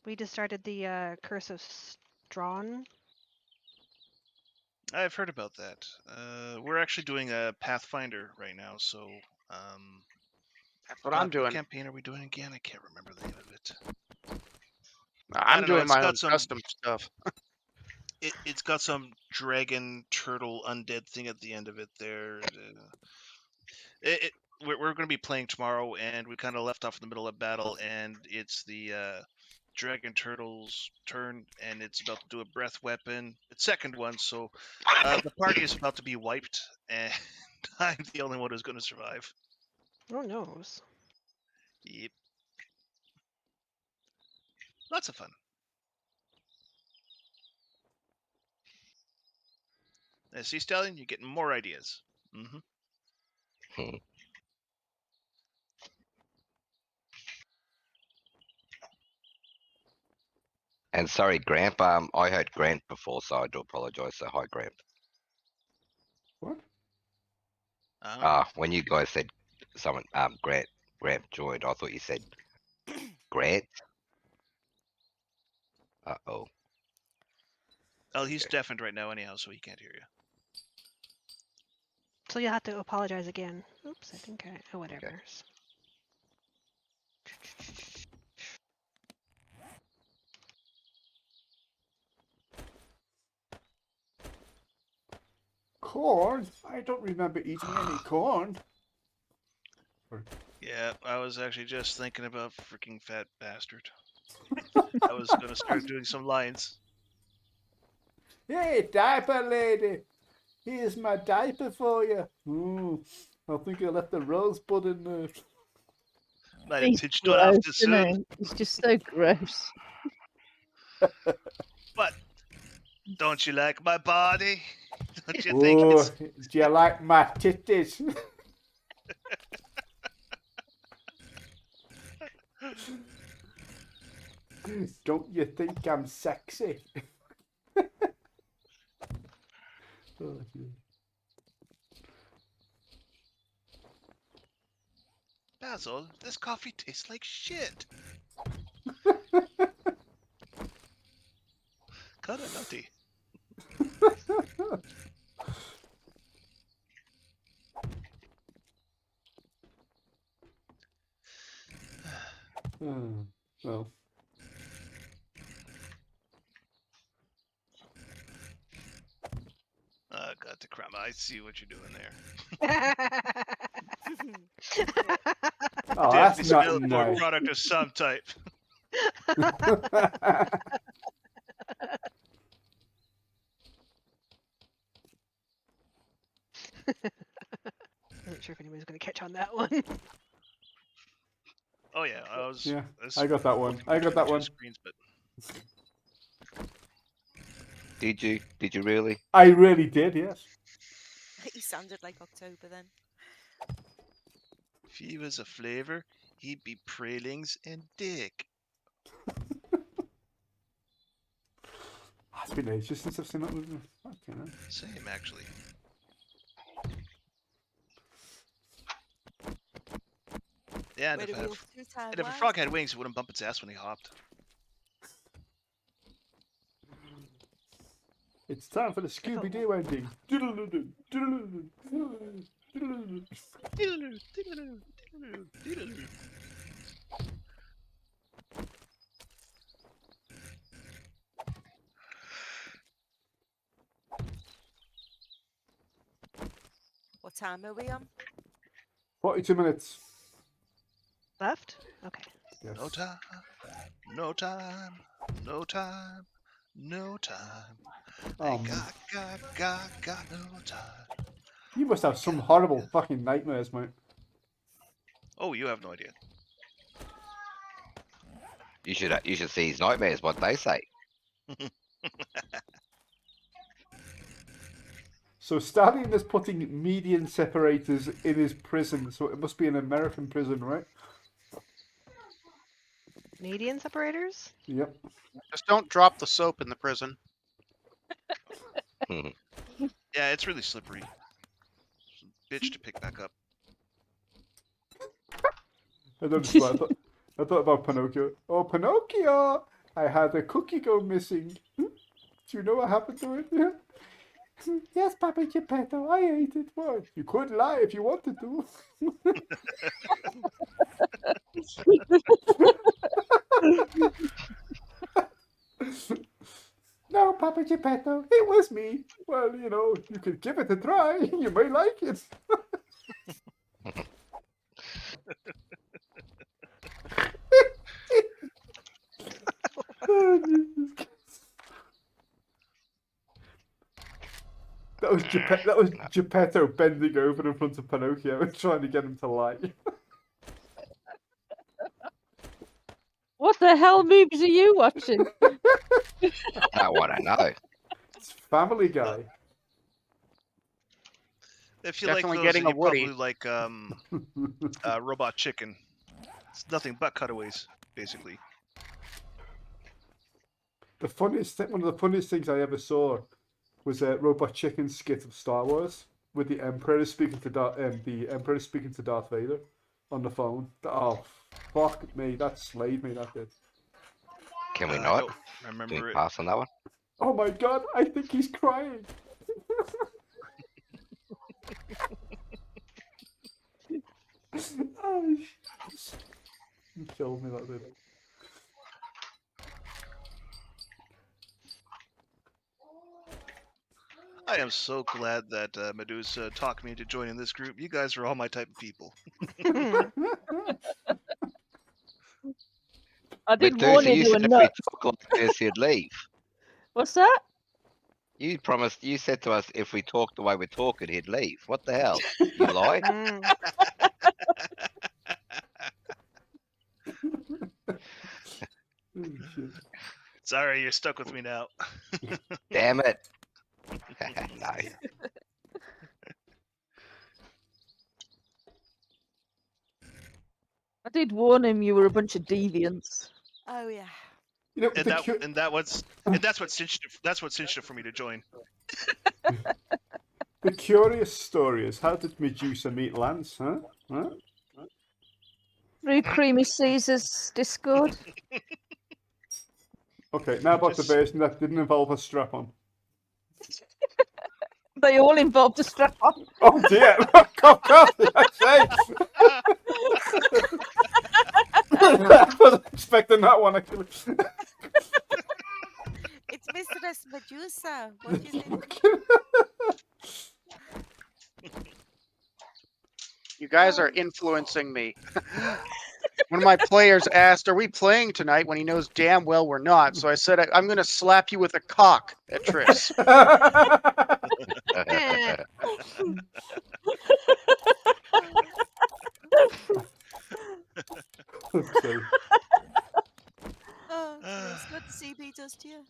We just started the Curse of Strawn. I've heard about that. We're actually doing a Pathfinder right now, so That's what I'm doing. What campaign are we doing again? I can't remember the name of it. I'm doing my own some custom stuff. It's got some dragon turtle undead thing at the end of it there. We're going to be playing tomorrow, and we kind of left off in the middle of battle, and it's the dragon turtle's turn, and it's about to do a breath weapon. It's second one, so the party is about to be wiped, and I'm the only one who's going to survive. Oh, knows. Yep. Lots of fun. See, Stallion, you're getting more ideas. Mm-hmm. And sorry, Gramp. I heard Grant before, so I do apologise. So hi, Gramp. What? When you guys said someone, Gramp joined, I thought you said Grant. Oh. Oh, he's deafened right now, anyhow, so he can't hear you. So you'll have to apologize again. Oops, I think oh, whatever. Okay. Corn? I don't remember eating any corn. Yeah, I was actually just thinking about freaking fat bastard. I was gonna start doing some lines. Hey, diaper lady, here's my diaper for you. I think I left the rosebud in there. Might have He's pitched one off gross, too isn't soon. he? He's just so gross. But don't you like my body? Don't you think it's... Do you like my titties? Don't you think I'm sexy? Oh, Basil, this coffee tastes like shit. Kinda nutty. Well. Oh, God, TehKarma, I see what you're doing there. Oh, Definitely that's not smell more nice. product of some type. Wasn't sure if anyone was going to catch on that one. Oh yeah, I got that one. I got that one. Screens, but... Did you? Did you really? I really did, yes. He sounded like October then. If he was a flavor, he'd be pralings and dick. It's been ages since I've seen that movie. Fucking hell. Same, actually. Yeah, and if a frog had wings, it wouldn't bump its ass when he hopped. It's time for the Scooby-Doo ending. What time are we on? 42 minutes. Left? Okay. Yes. No time, no time, no time, no time. I got no time. You must have some horrible fucking nightmares, mate. Oh, you have no idea. You should see his nightmares. What they say. So Stallion is putting median separators in his prison, so it must be an American prison, right? Median separators? Yep. Just don't drop the soap in the prison. Yeah, it's really slippery. Bitch to pick back up. I thought about Pinocchio. Oh, Pinocchio! I had a cookie go missing. Do you know what happened to it? Yes, Papa Geppetto, I ate it. Well, you could lie if you wanted to. No, Papa Geppetto, it was me. Well, you know, you could give it a try. You may like it. That was Geppetto bending over in front of Pinocchio and trying to get him to lie. What? What the hell movies are you watching? Not what I know. It's Family Guy. If you Definitely like those, getting then a you Woody. probably like Robot Chicken. It's nothing but cutaways, basically. One of the funniest things I ever saw was a Robot Chicken skit of Star Wars with the Emperor speaking to Darth Vader on the phone. Oh, fuck me, that slayed me. That did. Can we I not? don't Can we remember it. pass on that one? Oh my god, I think he's crying. Oh, you killed me, that did. I am so glad that Medusa talked me into joining this group. You guys are all my type of people. I did warn Medusa, you you you were said if we nuts. talk like this, you'd leave. What's that? You promised. You said to us if we talked the way we're talking, he'd leave. What the hell? You lie. Mm. Oh, shit. Sorry, you're stuck with me now. Damn it. No. I did warn him you were a bunch of deviants. Oh yeah. You know, And that's what cinched it for me to join. the curious story is, how did Medusa meet Lance, huh? Huh? Through Creamy Caesar's Discord. Okay, now about the Just- version that didn't involve a strap-on. They all involved a strap on. Oh dear! Cough, cough! I say! I wasn't expecting that one, actually. It's Mistress Medusa. What do you think? You guys are influencing me. One of my players asked, "Are we playing tonight?" When he knows damn well we're not. So I said, "I'm going to slap you with a cock at Tris." Eh. Okay. Oh, it's what CB does to you.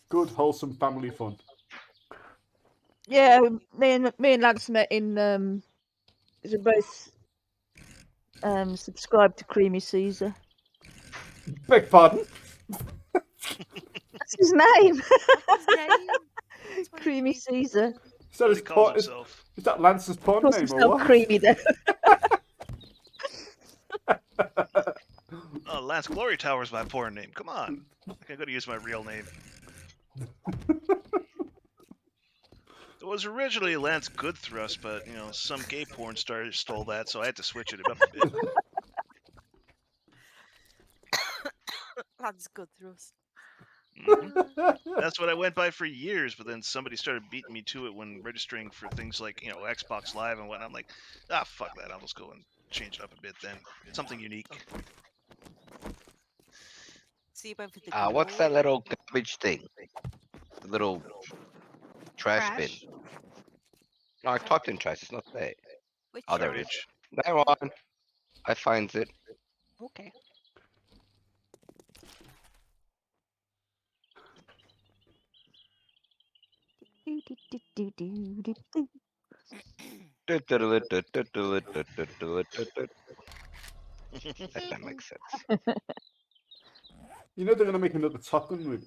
Good, wholesome family fun. Yeah, me and Lance met in they're both subscribed to Creamy Caesar. Beg pardon? That's his name. What's his name? That's what he Creamy calls Caesar. Is that, What his he calls is himself. that Lance's porn Calls name or himself what? Creamy though. Oh, Lance Glory Tower's my porn name. Come on. I gotta use my real name. It was originally Lance Goodthrust, but some gay porn star stole that, so I had to switch it up a bit. That's good thrust. That's what I went by for years, but then somebody started beating me to it when registering for things like Xbox Live and whatnot. I'm like, fuck that. I'll just go and change it up a bit then. Something unique. So you went for the What's that little garbage thing? The little trash bin. No, I typed in trash. It's not there. Which Oh, there it is. Garbage. Never mind. I find it. Okay. That don't make sense. You know they're going to make another Top Gun movie.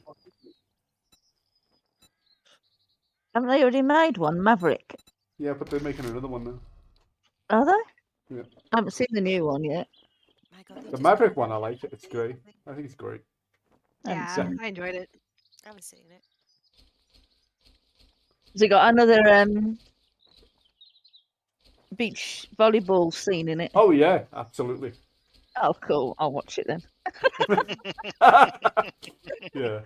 Haven't they already made one, Maverick? Yeah, but they're making another one now. Are they? Yeah. I haven't seen the new one yet. My God, The Maverick one, I like it. It's great. I think it's great. Yeah, I enjoyed it. I haven't seen it. Has it got another beach volleyball scene in it? Oh yeah, absolutely. Oh, cool. I'll watch it then. Yeah.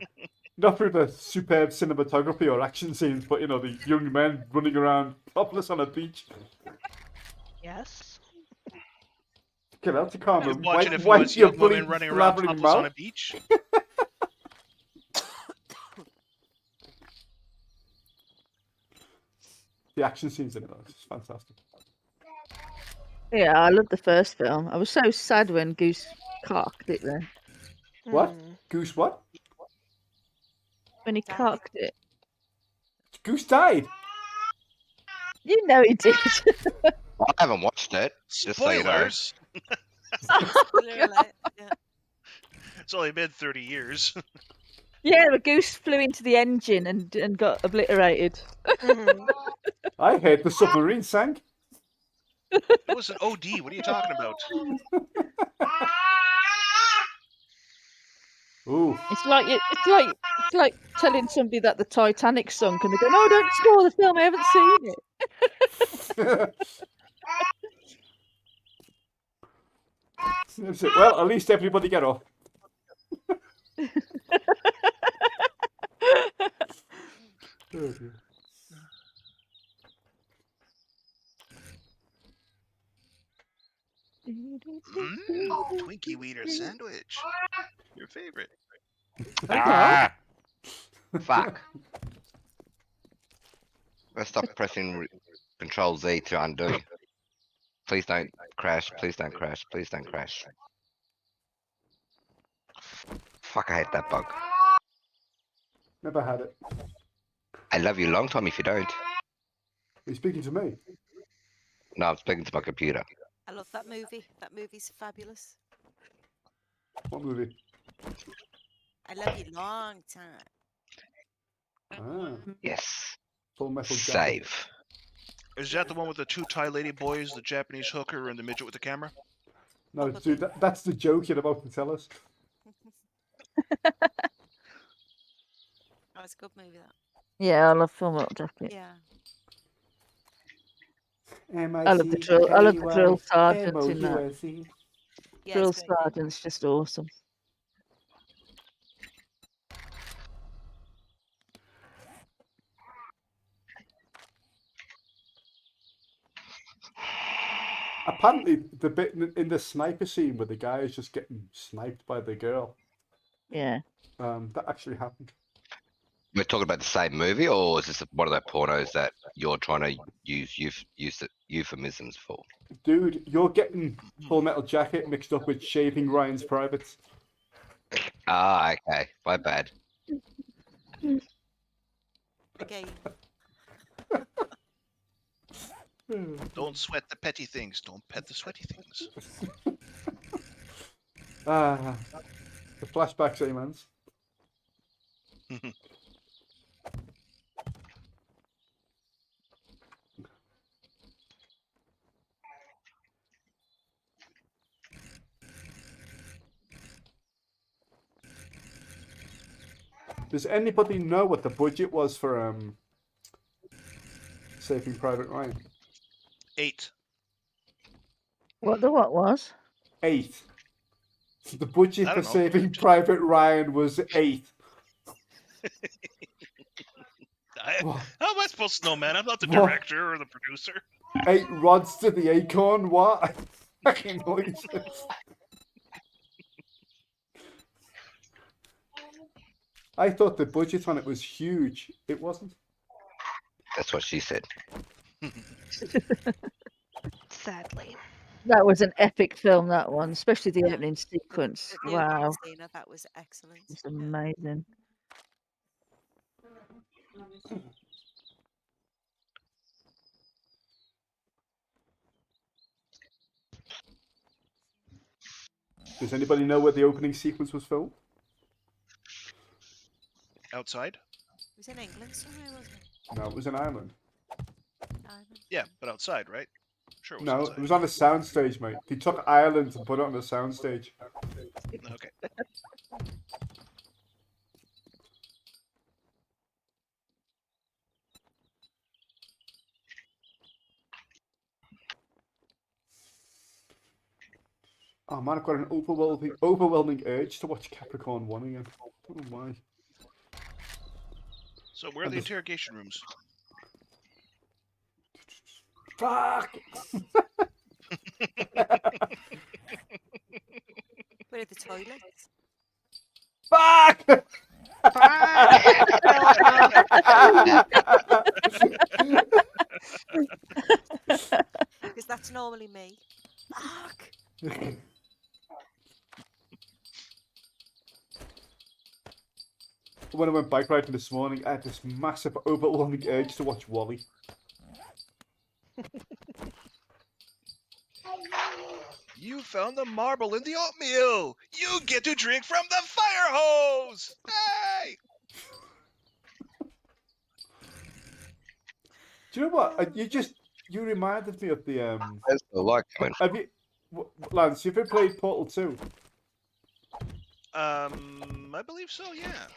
Not through the superb cinematography or action scenes, but the young men running around topless on a beach. Yes. Get out, TehKarma. I'd watch it if it Wipe was your young women bleeding, running around blabbering topless on a mouth. beach. The action scenes in it, though, it's fantastic. Yeah, I love the first film. I was so sad when Goose cocked it then. What? Mm. Goose what? When he Died. cocked it. Goose died. You know he did. I haven't watched it. Just so you know. Spoilers. Spoiler alert. Yeah. It's only been 30 years. Yeah, the goose flew into the engine and got obliterated. Mhm. I heard the submarine sank. It was an OD. What are you talking about? Ooh. It's like telling somebody that the Titanic sunk and they go, "No, don't spoil the film. I haven't seen it." That's it. Well, at least everybody get off. Oh, dear. Twinkie Wiener sandwich. Your favorite. Ah, fuck. Let's stop pressing Control Z to undo. Please don't crash. Please don't crash. Please don't crash. Fuck, I hate that bug. Never had it. I love you long time if you don't. Are you speaking to me? No, I'm speaking to my computer. I love that movie. That movie's fabulous. What movie? I love you long time. Ah, Yes. Full Metal Jacket. Save. Is that the one with the two Thai lady boys, the Japanese hooker, and the midget with the camera? No, Probably. dude, that's the joke you're about to tell us. Oh, it's a good movie, that. Yeah, I love Full Metal Jacket. Yeah. I love the drill. I love the drill sergeant in that. Yeah, Drill it's great. sergeant's just awesome. Apparently, the bit in the sniper scene where the guy is just getting sniped by the girl, Yeah. that actually happened. We're talking about the same movie, or is this one of those pornos that you're trying to use euphemisms for? Dude, you're getting Full Metal Jacket mixed up with Shaving Ryan's Privates. Ah, okay. My bad. Again. Don't sweat the petty things. Don't pet the sweaty things. Ah, the flashbacks, eh, mans? Does anybody know what the budget was for Saving Private Ryan? 8. What was? 8. The budget I for don't know. Saving Private Ryan was 8. What? How am I supposed to know, man? I'm not the What? director or the producer. 8 rods to the acorn? What? Fucking noise. I thought the budget on it was huge. It wasn't. That's what she said. Sadly. That was an epic film, that one, especially the Yeah. opening sequence. The Wow. opening scene of that was excellent. It's amazing. Does anybody know where the opening sequence was filmed? Outside? It was in England somewhere, wasn't it? No, it was in Ireland. Ireland. Yeah, but outside, right? Sure. It was No, outside. it was on a soundstage, mate. They took Ireland and put it on a soundstage. Okay. Oh man, I've got an overwhelming urge to watch Capricorn 1 again. I don't know why. So where are the interrogation rooms? Fuck! Where are the toilets? Fuck! Because that's normally me. When I went bike riding this morning, I had this massive overwhelming urge to watch Wally. You found the marble in the oatmeal. You get to drink from the fire hose. Hey! Do you know what? You reminded me of the I still like going. Have you, Lance? You've ever played Portal 2? I believe so. Yeah.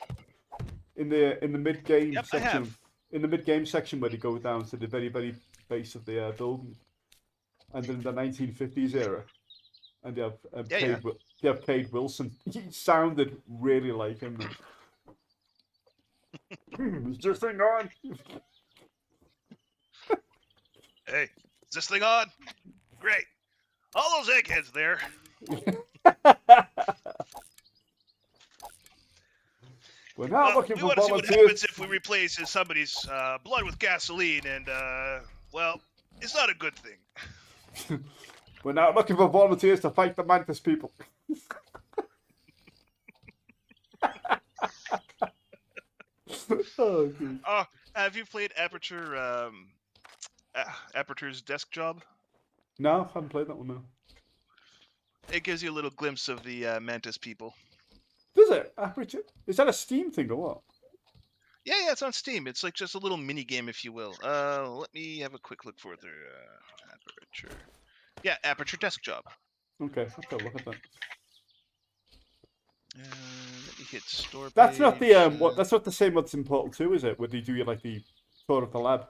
In the mid game Yep, I section, have. in the mid game section where they go down to the very base of the building, and in the 1950s era, and they have they have Cade Wilson. He sounded really like him. Is this thing on? Hey, is this thing on? Great. All those eggheads there. We're not looking we for want to see what volunteers. happens if we replace somebody's blood with gasoline, and well, it's not a good thing. We're not looking for volunteers to fight the Mantis people. Oh, good. Have you played Aperture's Desk Job? No, I haven't played that one now. It gives you a little glimpse of the Mantis people. Does it? Aperture? Is that a Steam thing or what? Yeah, it's on Steam. It's like just a little mini game, if you will. Let me have a quick look for there. Aperture. Yeah, Aperture Desk Job. Okay, I'll have to look at that. Let me hit store. That's not the That's not the same what's in Portal 2, is it? Where they do like the tour of the lab.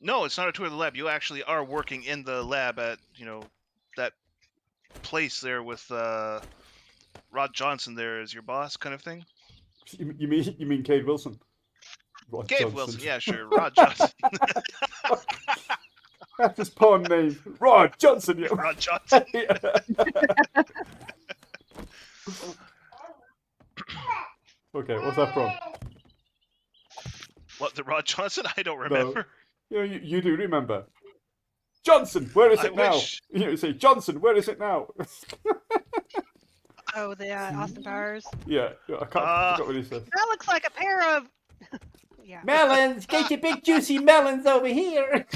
No, it's not a tour of the lab. You actually are working in the lab at that place there with Rod Johnson there as your boss, kind of thing. You mean Cade Wilson? Rod Cade Johnson. Wilson, yeah, sure. Rod Johnson. That's his porn name. Rod Johnson. Yeah. Rod Johnson. Okay, what's that from? What, the Rod Johnson? I don't remember. No. You do remember. Johnson, where is it now? Wish. You say, Johnson, where is it now? Oh, the Austin Powers. Yeah, I forgot what he said. That looks like a pair of. Yeah. Melons, get your big juicy melons over here.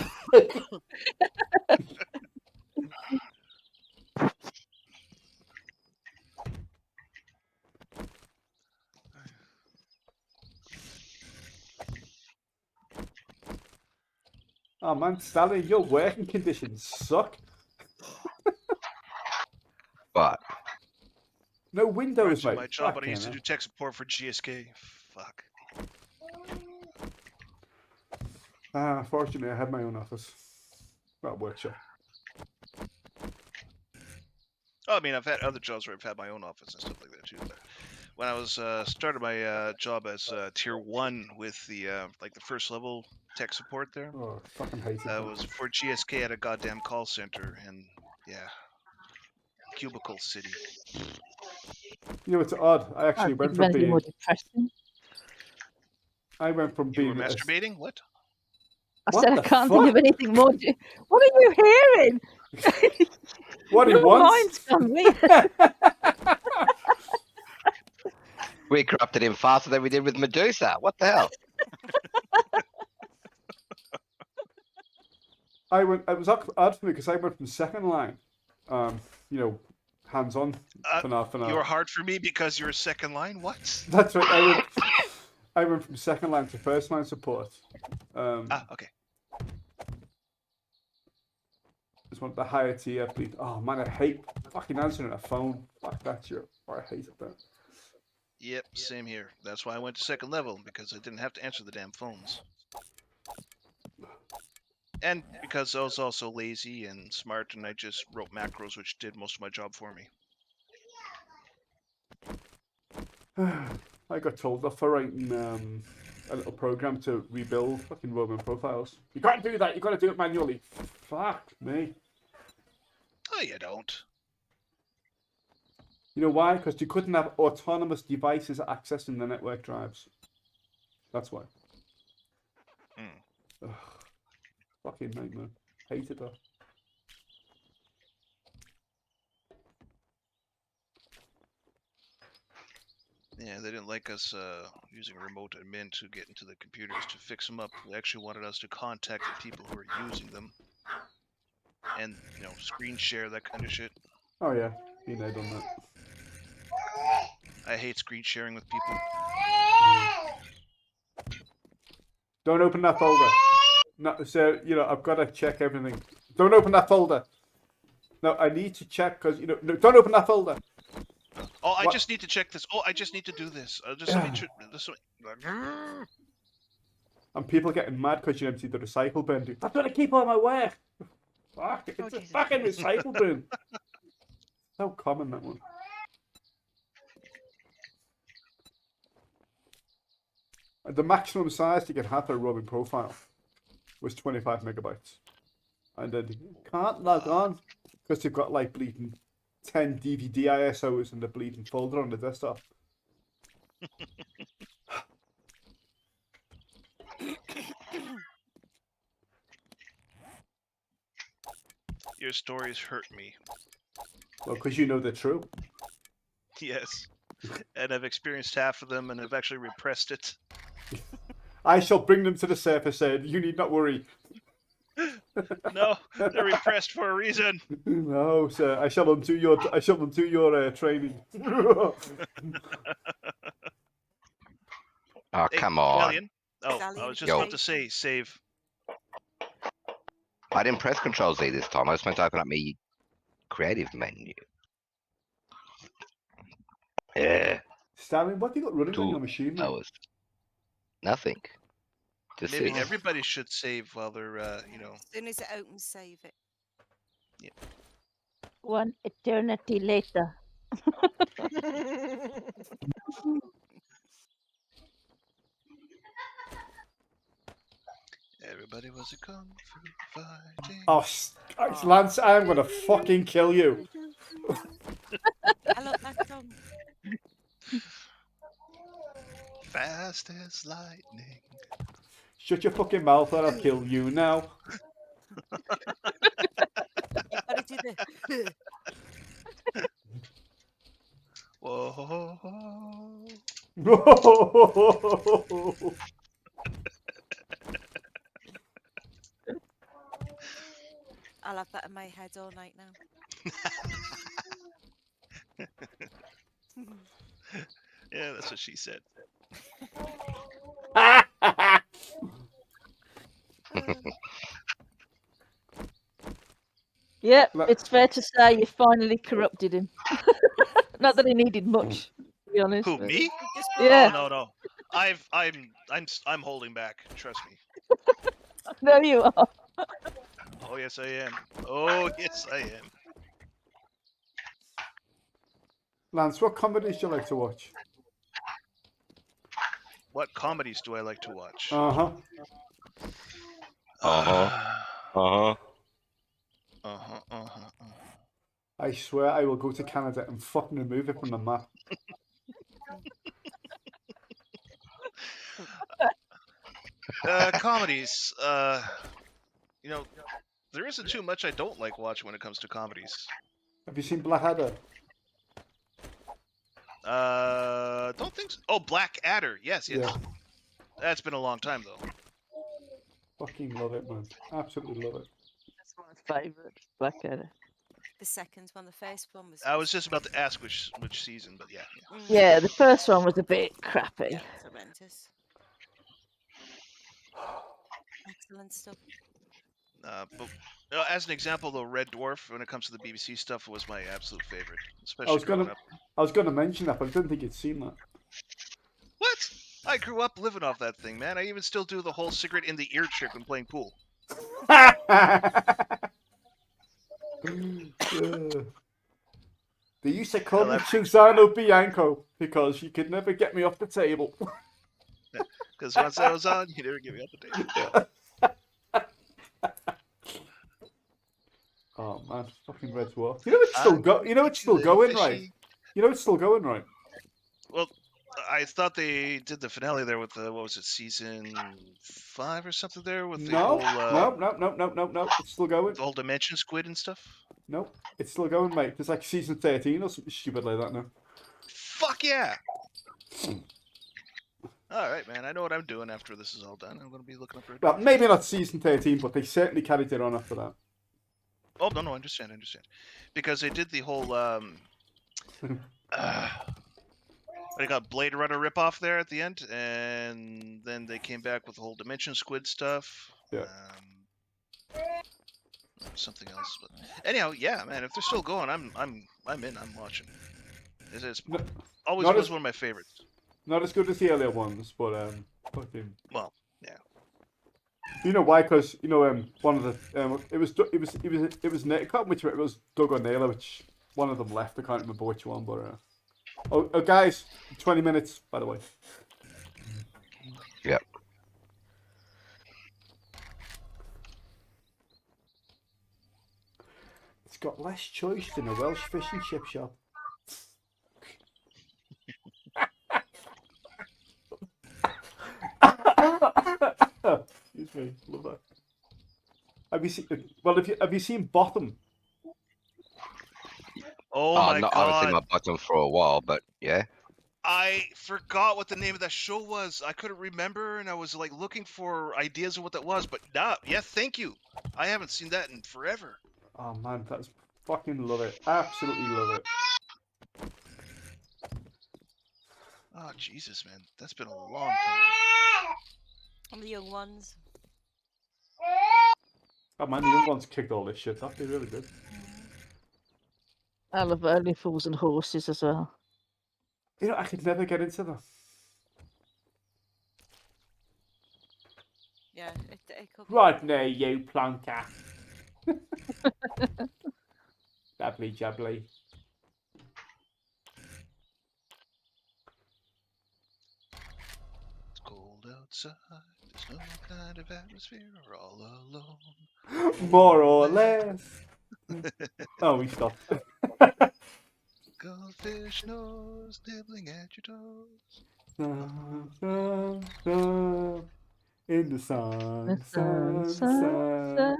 Oh man, Stanley, your working conditions suck. But no windows, mate. My job, but I used to do tech support for GSK. Fuck. Fortunately, I had my own office. Well, workshop. Oh, I mean, I've had other jobs where I've had my own office and stuff like that too. But when I was started my job as tier 1 with the like the first level tech support there, oh, I fucking hate it. was for GSK at a goddamn call center, and yeah, cubicle city. You know, it's odd. I actually went from being. More depressing. I went from being. You were masturbating? What? I said I can't think of anything more. What are you hearing? What he Your wants? mind's gone me. we corrupted him faster than we did with Medusa. What the hell? It was odd for me because I went from second line, hands on. For now. You were hard for me because you were second line. What? That's right. I went from second line to first line support. Okay. Just want the higher tier, please. Oh man, I hate fucking answering a phone. Fuck that shit. I hated that. Yep, same here. That's why I went to second level, because I didn't have to answer the damn phones. And because I was also lazy and smart, and I just wrote macros, which did most of my job for me. I got told off for writing a little program to rebuild fucking Roman profiles. You can't do that. You got to do it manually. Fuck me. Oh, you don't. You know why? Because you couldn't have autonomous devices accessing the network drives. That's why. Ugh. Fucking nightmare. Hated that. Yeah, they didn't like us using a remote admin to get into the computers to fix them up. They actually wanted us to contact the people who are using them, and screen share, that kind of shit. Oh yeah, you know, done that. I hate screen sharing with people. Don't open that folder. No, so I've got to check everything. Don't open that folder. No, I need to check because no, don't open that folder. Oh, I just need to check this. Oh, I just need to do this. Just let me. And people getting mad because you emptied the recycle bin. Dude, that's going to keep all my work. Fuck, it's a fucking recycle bin. So common, that one. The maximum size to get half a roving profile was 25 megabytes. And then you can't log on because they've got like bleeding 10 DVD ISOs in the bleeding folder on the desktop. Your stories hurt me. Well, because you know they're true. Yes. And I've experienced half of them and have actually repressed it. I shall bring them to the surface, Ed. You need not worry. No, they're repressed for a reason. No, sir. I shall undo your training. Oh, come on. Stallion. Oh, I was just about to say, save. I didn't press Control Z this time. I just meant to open up my creative menu. Yeah. Stallion, what have you got running on your machine? Nothing. Just Maybe everybody should save while they're, As soon as it opens, save it. Yeah. One eternity later. Everybody was a kung fu fighting. Oh, Lance, I am gonna fucking kill you. I love that song. Fast as lightning. Shut your fucking mouth or I'll kill you now. You've got to do the... Whoa. I'll have that in my head all night now. Yeah, that's what she said. Yeah, it's fair to say you finally corrupted him. Not that he needed much, to be honest. Who, me? Yeah. Oh, no. I'm holding back. Trust me. No, you are. Oh yes, I am. Oh yes, I am. Lance, what comedies do you like to watch? What comedies do I like to watch? Uh-huh. I swear I will go to Canada and fucking remove it from the map. Comedies. There isn't too much I don't like watching when it comes to comedies. Have you seen Blackadder? Don't think so. Oh, Blackadder. Yes. Yeah. That's been a long time though. Fucking love it, man. Absolutely love it. That's my favourite, Blackadder. The second one, the first one was... I was just about to ask which season, but yeah. Yeah, the first one was a bit crappy. Yeah, horrendous. Excellent stuff. But as an example, though, Red Dwarf, when it comes to the BBC stuff, was my absolute favorite. Especially I was gonna mention that, but I didn't think you'd seen that. What? I grew up living off that thing, man. I even still do the whole cigarette in the ear trick when playing pool. They used to call me Susano Bianco because you could never get me off the table. Because once I was on, you never get me off the table. Oh man, fucking Red Dwarf. You know it's still going, right? You know it's still going, right? Well, I thought they did the finale there with what was it, season 5 or something there with the whole... No. It's still going. The whole Dimension Squid and stuff? No, it's still going, mate. There's like season 13 or something stupid like that now. Fuck yeah! All right, man. I know what I'm doing after this is all done. I'm going to be looking up. Well, maybe not season 13, but they certainly carried it on after that. Oh no, I understand, because they did the whole what they got Blade Runner ripoff there at the end, and then they came back with the whole Dimension Squid stuff. Yeah. Something else, but anyhow, yeah, man. If they're still going, I'm in. I'm watching. It's always was one of my favorites. Not as good as the earlier ones, but fucking. Well, yeah. You know why? Because one of the it was Netcom, which it was Doug or Naylor, which one of them left. I can't remember which one, but oh guys, 20 minutes by the way. Yep. It's got less choice than a Welsh fish and chip shop. Excuse me, love that. Have you seen? Well, have you seen Bottom? Oh my god! I haven't seen my Bottom for a while, but yeah. I forgot what the name of that show was. I couldn't remember, and I was like looking for ideas of what that was. But yeah, thank you. I haven't seen that in forever. Oh man, that's fucking love it. Absolutely love it. Oh Jesus, man, that's been a long time. And the young ones. Oh man, the young ones kicked all this shit. That'd be really good. I love Only Fools and Horses as well. You know, I could never get into that. Yeah, it could be. Rodney, you plonker. Jabbly, jabbly. It's cold outside. There's no kind of atmosphere. We're all alone. More or less. Oh, we stopped. Goldfish nose nibbling at your toes. In the sun, The sun, sun.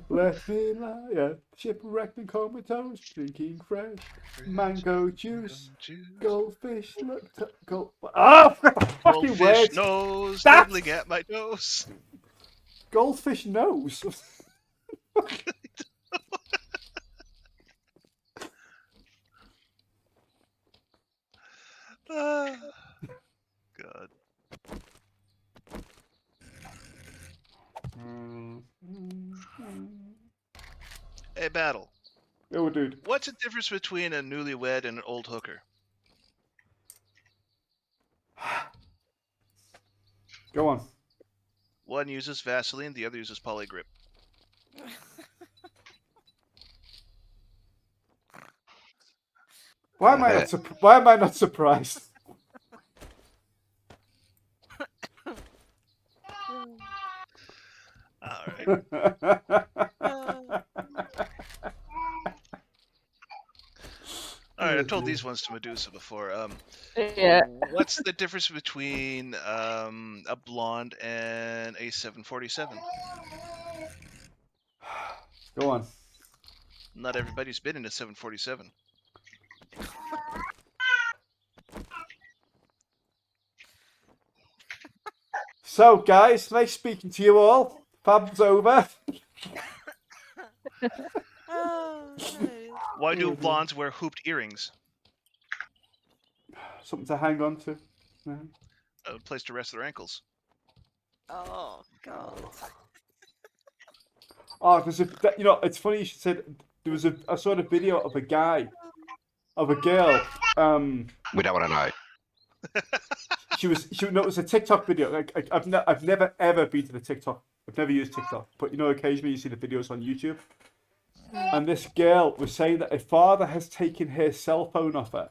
Let me lie, yeah. Shipwrecked and comatose, drinking fresh mango juice. Goldfish looked up, I forgot the fucking Goldfish words. nose nibbling at my nose. Goldfish nose. God. Hey, Battle. Oh, dude. What's the difference between a newlywed and an old hooker? Go on. One uses Vaseline, the other uses Polygrip. Why am I not surprised? All right. All right, I've told these ones to Medusa before. Yeah. What's the difference between a blonde and a 747? Go on. Not everybody's been in a 747. So, guys, nice speaking to you all. Fab's over. Why do blondes wear hooped earrings? Something to hang on to. Yeah. A place to rest their ankles. Oh God. Oh, it's funny you should say that. There was I saw a video of a guy, of a girl. We don't want to know. It was a TikTok video. Like I've never ever been to the TikTok. I've never used TikTok, but occasionally you see the videos on YouTube. And this girl was saying that her father has taken her cell phone off her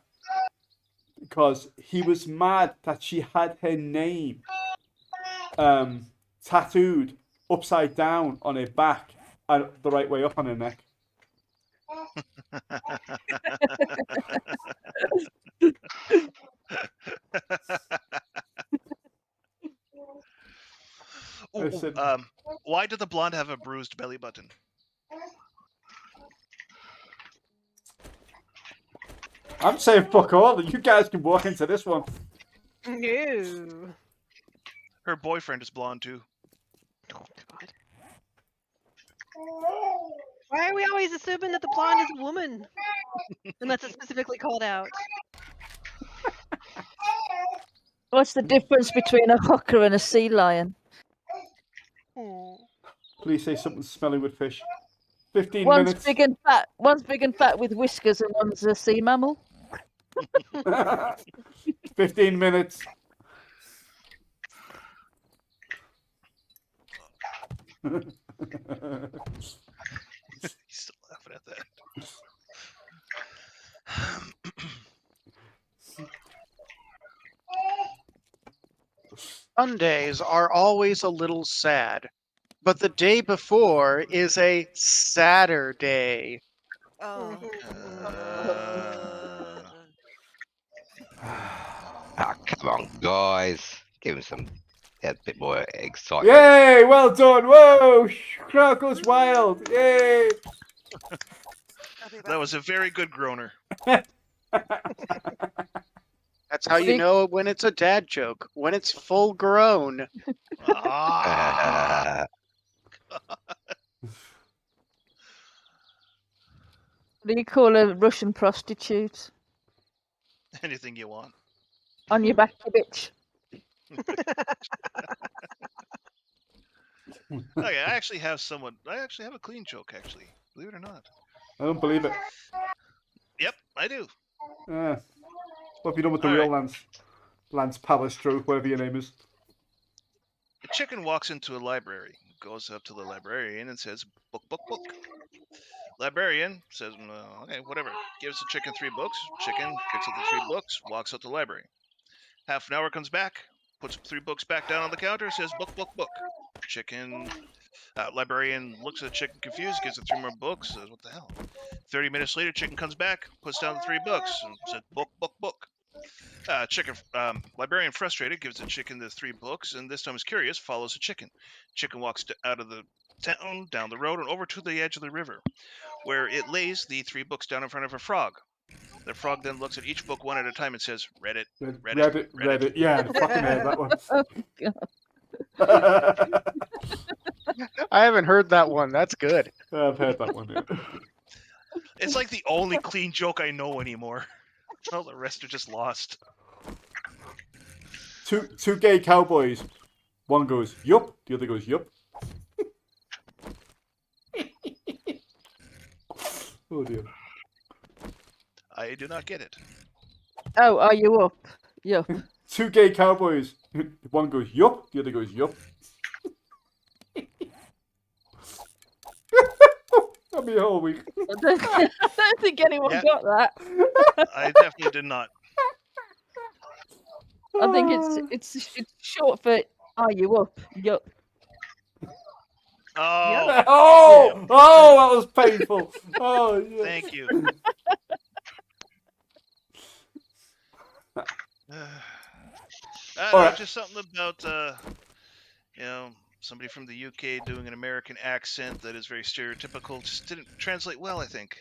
because he was mad that she had her name tattooed upside down on her back and the right way up on her neck. Why did the blonde have a bruised belly button? I'm saying fuck all. You guys can walk into this one. No. Her boyfriend is blonde too. Oh, God. Why are we always assuming that the blonde is a woman? Unless it's specifically called out. What's the difference between a hawker and a sea lion? Oh. Please say something smelly with fish. 15 One's minutes. big and fat. One's big and fat with whiskers, and one's a sea mammal. 15 minutes. He's still laughing at that. Sundays are always a little sad, but the day before is a Saturday. Oh. Ah, come on, guys. Give him some a bit more excitement. Yay! Well done! Whoa! Crowd goes wild! Yay! That was a very good groaner. That's how you know when it's a dad joke, when it's full grown. Ah. What do you call a Russian prostitute? Anything you want. On your back, you bitch. Okay, I actually have a clean joke, actually. Believe it or not. I don't believe it. Yep, I do. What have you done with the All real right. Lance? Lance Palestroke, whatever your name is. A chicken walks into a library, goes up to the librarian and says, book, book, book. Librarian says, okay, whatever. Gives the chicken 3 books. Chicken picks up the 3 books, walks out the library. Half an hour comes back, puts 3 books back down on the counter, says, book, book, book. Librarian looks at the chicken confused, gives it 3 more books, says, what the hell? 30 minutes later, chicken comes back, puts down the 3 books, and says, book, book, book. Librarian frustrated gives the chicken the 3 books, and this time is curious, follows the chicken. Chicken walks out of the town, down the road, and over to the edge of the river, where it lays the 3 books down in front of a frog. The frog then looks at each book one at a time and says, read it, read it, read it. Yeah, I fucking heard that one. Oh, God. I haven't heard that one. That's good. I've heard that one, yeah. It's like the only clean joke I know anymore. All the rest are just lost. Two gay cowboys. One goes, yup. The other goes, yup. Oh, dear. I do not get it. Oh, are you up? Yup. 2 gay cowboys. One goes, yup. The other goes, yup. That'll be a whole week. I don't think anyone got that. I definitely did not. I think it's short for "Are you up?" Yup. Oh, Oh, that was painful. Oh, yeah. thank you. All right. Just something about somebody from the UK doing an American accent that is very stereotypical. Just didn't translate well, I think.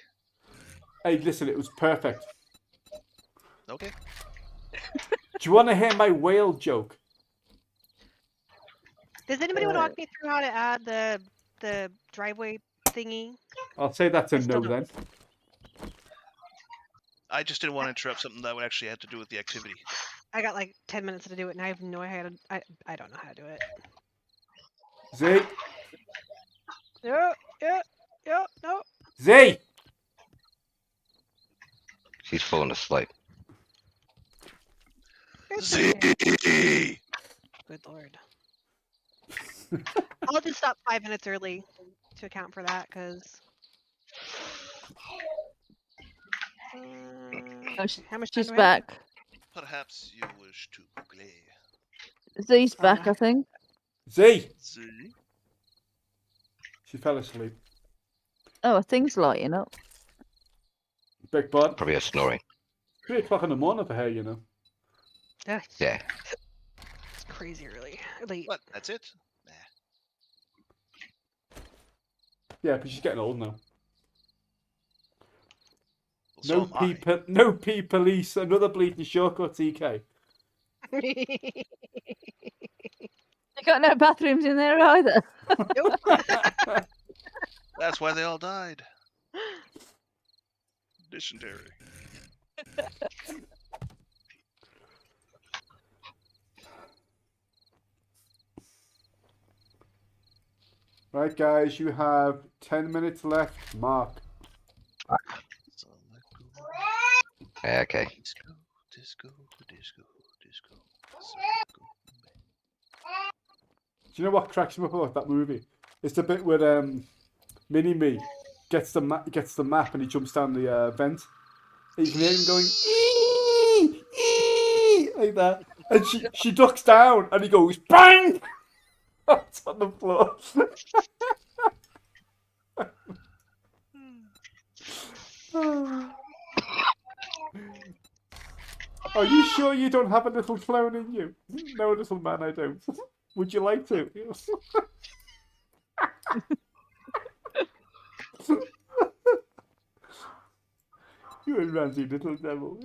Hey, listen, it was perfect. Okay. Do you want to hear my whale joke? Does anybody want to walk me through how to add the driveway thingy? I'll say that's a I still no don't- then. I just didn't want to interrupt something that would actually have to do with the activity. I got like 10 minutes to do it, and I have no idea how to. I don't know how to do it. Z. No. Z. She's falling asleep. Z. Good lord. I'll just stop 5 minutes early to account for that, because. How much time She's do I have? back. Perhaps you wish to play. Z's back, I think. Z. Z. She fell asleep. Oh, a thing's lighting up. Big bud. Probably a snoring. 3 o'clock in the morning for her, you know. Ugh, Yeah. it's crazy early. Late. What? That's it? Nah. Yeah, but she's getting old now. We'll So am I. No pee police. Another bleeding shortcut, TK. You got no bathrooms in there either. Nope. That's why they all died. Dysentery. Right, guys, you have 10 minutes left. Mark. So let go. Okay. Disco, disco, disco, disco. Do you know what cracks me up about that movie? It's the bit where Mini-Me gets the map and he jumps down the vent. And you can hear him going, "Ee! Ee!" like that. And she ducks down and he goes, BANG! It's on the floor. Are you sure you don't have a little clone in you? No, little man, I don't. Would you like to? You and Ramsey, little devil.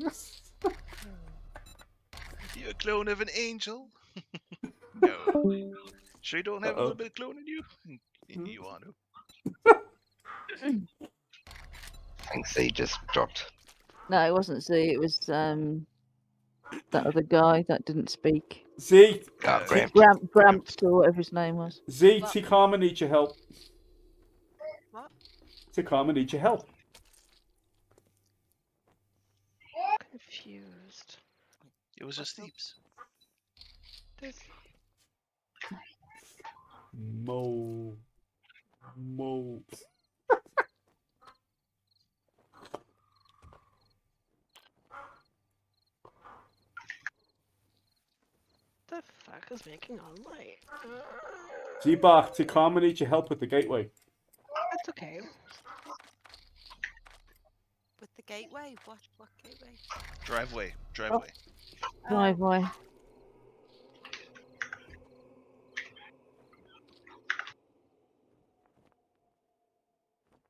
You a clone of an angel? No. Sure you don't have a little bit of clone in you? You want to? I think C just dropped. No, it wasn't Z. It was that other guy that didn't speak. Z, Gramps or whatever his name was. Z, TehKarma needs your help. What? TehKarma needs your help. Confused. It was just thieves. Mo. The fuck is making all light? Z-Bark, TehKarma needs your help with the gateway. That's okay. With the gateway? What gateway? Driveway. Driveway.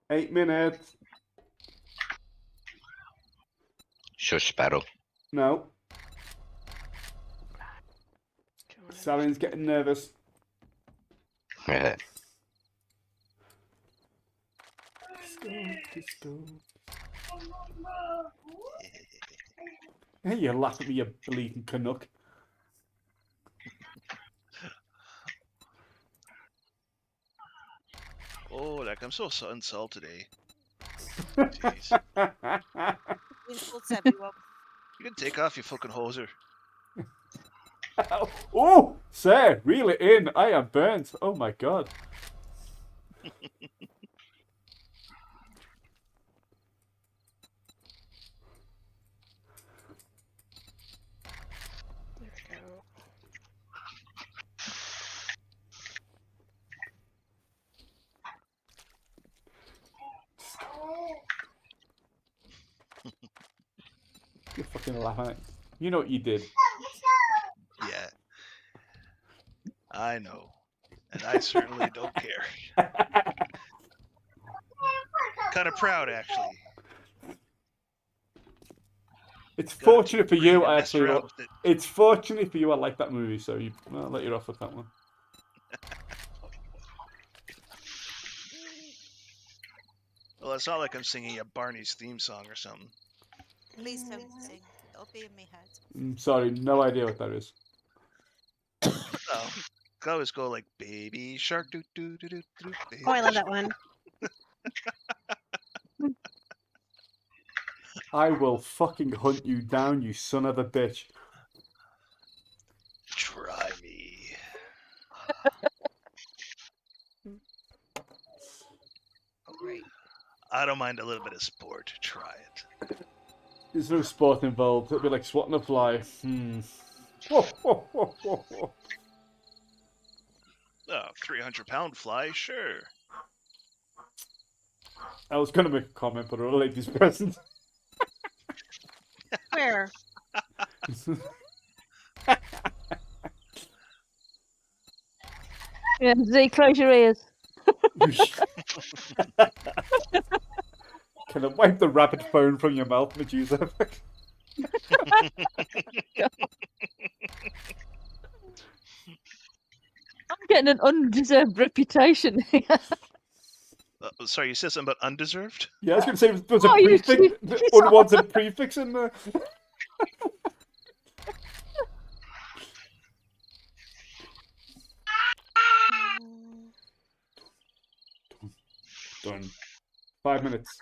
8 minutes. Shush battle. No. Stallion's getting nervous. Yeah. Disco. Hey, you laugh at me, you bleeding Canuck. Oh, like I'm so unsalted today. Jeez. Insults everyone. You can take off your fucking hoser. Oh, sir, reel it in. I am burnt. Oh my god. There we go. You're fucking laughing at it. You know what you did. Yeah. I know. And I certainly don't care. Kind of proud, actually. It's fortunate for you, actually. It's fortunate for you. I like that movie, so I'll let you off with that one. Well, it's not like I'm singing a Barney's theme song or something. Please don't sing. It'll be in my head. I'm sorry, no idea what that is. Oh, I always go like baby shark doo doo doo doo doo. Oh, I love that one. I will fucking hunt you down, you son of a bitch. Try me. Oh, great. I don't mind a little bit of sport. Try it. There's no sport involved. It'll be like swatting a fly. Oh, 300-pound fly, sure. I was going to make a comment, but a lady's present. Where? Yeah, Z, close your ears. Can I wipe the rabbit phone from your mouth, Medusa? I'm getting an undeserved reputation here. Sorry, you said something about undeserved? Yeah, I was going to say there was a Oh, you prefix, unwanted prefix in there. Done. 5 minutes.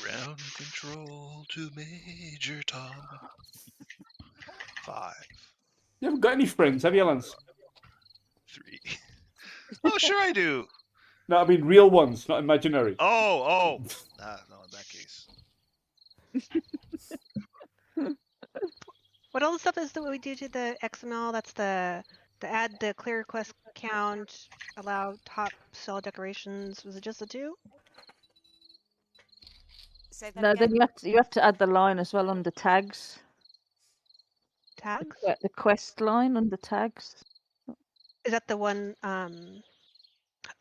Ground control to Major Tom. 5. You haven't got any friends, have you, Lance? 3. Oh, sure I do. No, I mean real ones, not imaginary. Oh. No, in that case. What all the stuff is that we do to the XML? That's the add the clear request count, allow top cell decorations. Was it just the 2? Say that No, again. then you have to add the line as well under tags. Tags? The quest line under tags. Is that the one?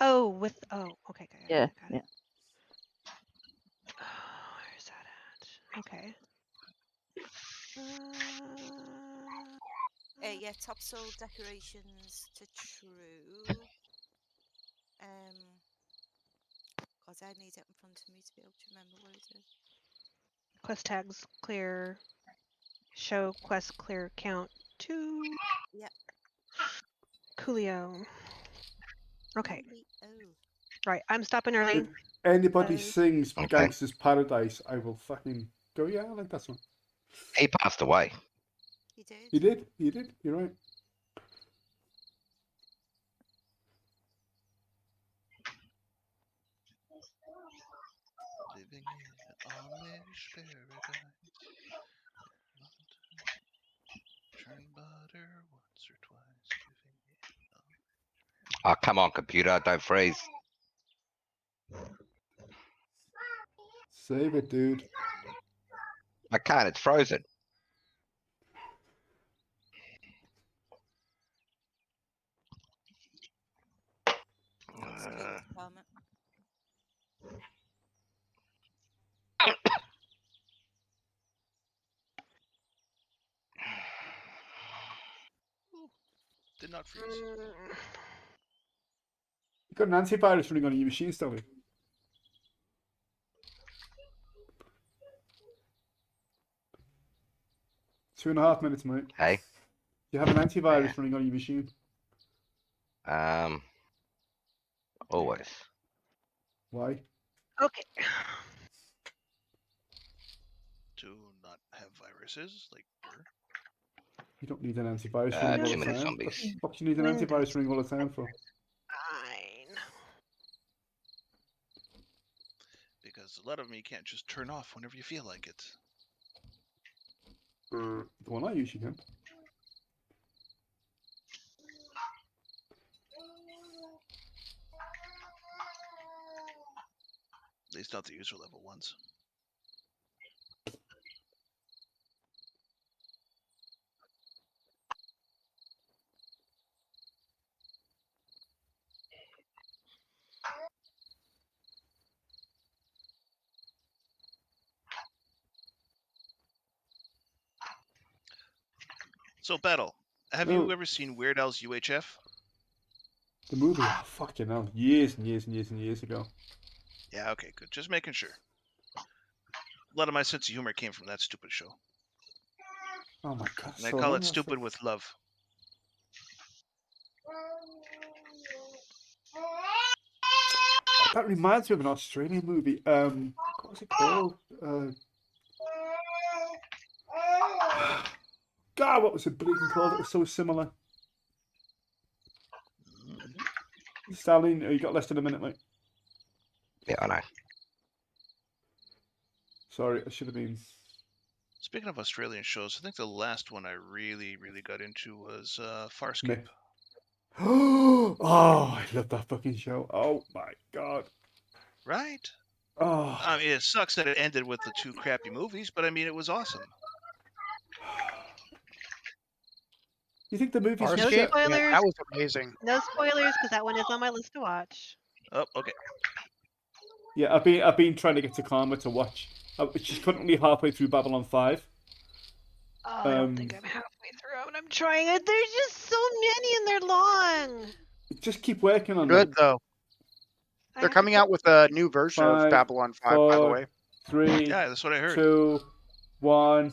Oh, with okay. Got Yeah, it. yeah. Oh, where's that at? Okay. Yeah, top soul decorations to true. Because I need it in front of me to be able to remember what it is. Quest tags clear. Show quest clear count 2. Yep. Coolio. Okay. Oh. Right, I'm stopping early. If anybody sings Okay. Gangster's Paradise, I will fucking go, yeah, I like that song. He passed away. He did. You did? You did? You're right. Living in Amish paradise. Churn butter once or twice. Oh, come on, computer, don't freeze. Save it, dude. I can't, it's frozen. Did not freeze. You've got an antivirus running on your machine still. 2.5 minutes, mate. Hey? You have an antivirus running on your machine. Always. Why? Okay. To not have viruses, like You don't need an antivirus running all too the many time. zombies. What the fuck do you need an antivirus running all the time for? Fine. because a lot of them you can't just turn off whenever you feel like it. The one I use, you can. At least not the user level ones. So, Battle, have you ever seen Weird Al's UHF? The movie? Oh, fucking hell. Years and years and years and years ago. Yeah, okay, good. Just making sure. A lot of my sense of humor came from that stupid show. Oh my god. And I call it stupid with love. That reminds me of an Australian movie. What was it called? God, what was it bleeding called? It was so similar. Stallion, you got less than a minute, mate. Yeah, I know. Sorry, I should have been. Speaking of Australian shows, I think the last one I really got into was Farscape. Oh, I love that fucking show. Oh my god. Right? Oh. I mean, it sucks that it ended with the two crappy movies, but I mean, it was awesome. You think the movie's Farscape? No shit? spoilers. Yeah, that was amazing. No spoilers, because that one is on my list to watch. Oh, okay. Yeah, I've been trying to get TehKarma to watch. She's currently halfway through Babylon 5. Oh, I don't think I'm halfway through, and I'm trying it. There's just so many, and they're long. Just keep working on Good them. though. They're coming out with a new version of 5, Babylon 5, by the way. 3, Yeah, that's what I heard. 2, 1.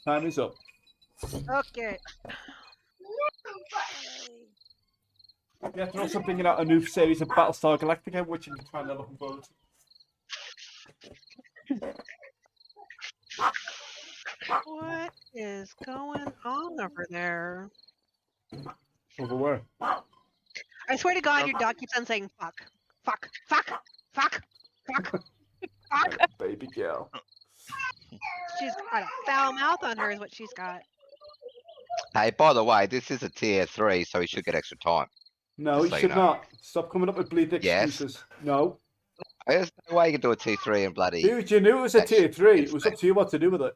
Time is up. Okay. Yeah, they're also bringing out a new series of Battlestar Galactica, which I'm kind of looking forward to. What is going on over there? Over where? I swear to God, your dog keeps on saying fuck, fuck, fuck, fuck, fuck, fuck. Baby girl. She's got a foul mouth on her, is what she's got. Hey, by the way, this is a tier 3, so he should get extra time. No, Just you so should you know. not. Stop coming up with bleed Yes. excuses. No. There's no way you can do a tier 3 and bloody. Dude, you knew it was a That's tier 3. It was insane. up to you what to do with it.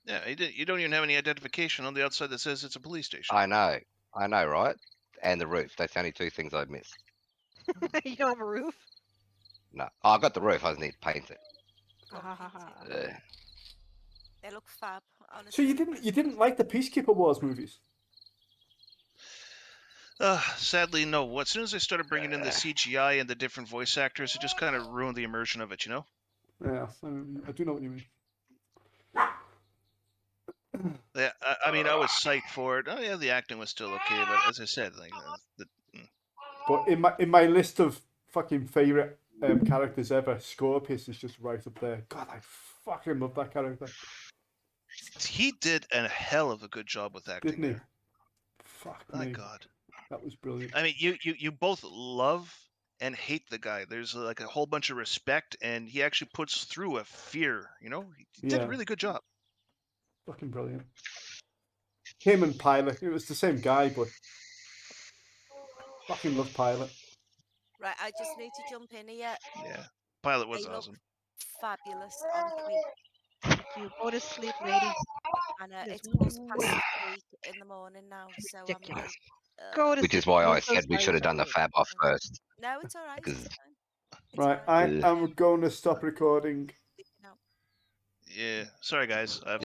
Yeah, you don't even have any identification on the outside that says it's a police station. I know, right? And the roof. That's the only 2 things I missed. You don't have a roof? No, oh, I got the roof. I just need to paint it. They look fab, So honestly. you didn't like the Peacekeeper Wars movies? Sadly, no. As soon as I started bringing in the CGI and the different voice actors, it just kind of ruined the immersion of it, you know? Yeah, I do know what you mean. Yeah, I mean, I was psyched for it. Oh yeah, the acting was still okay, but as I said, like, But in my list of fucking favorite characters ever, Scorpius is just right up there. God, I fucking love that character. he did a hell of a good job with acting. Didn't he? There. Fuck My me. God. That was brilliant. I mean, you both love and hate the guy. There's like a whole bunch of respect, and he actually puts through a fear. You know, he did a really good job. Fucking brilliant. Him and Pilot. It was the same guy, but fucking love Pilot. Right, I just need to jump in here. Yeah, Pilot was They awesome. look fabulous, honestly. You go to sleep, lady. And it's close past 3 in the morning now, so I'm like, Go to Which sleep. is why I'm I so said we sorry should have for done the you. fab off first. no, it's all right. It's fine. It's Right, all right. I'm going to stop recording. No. Yeah, sorry guys.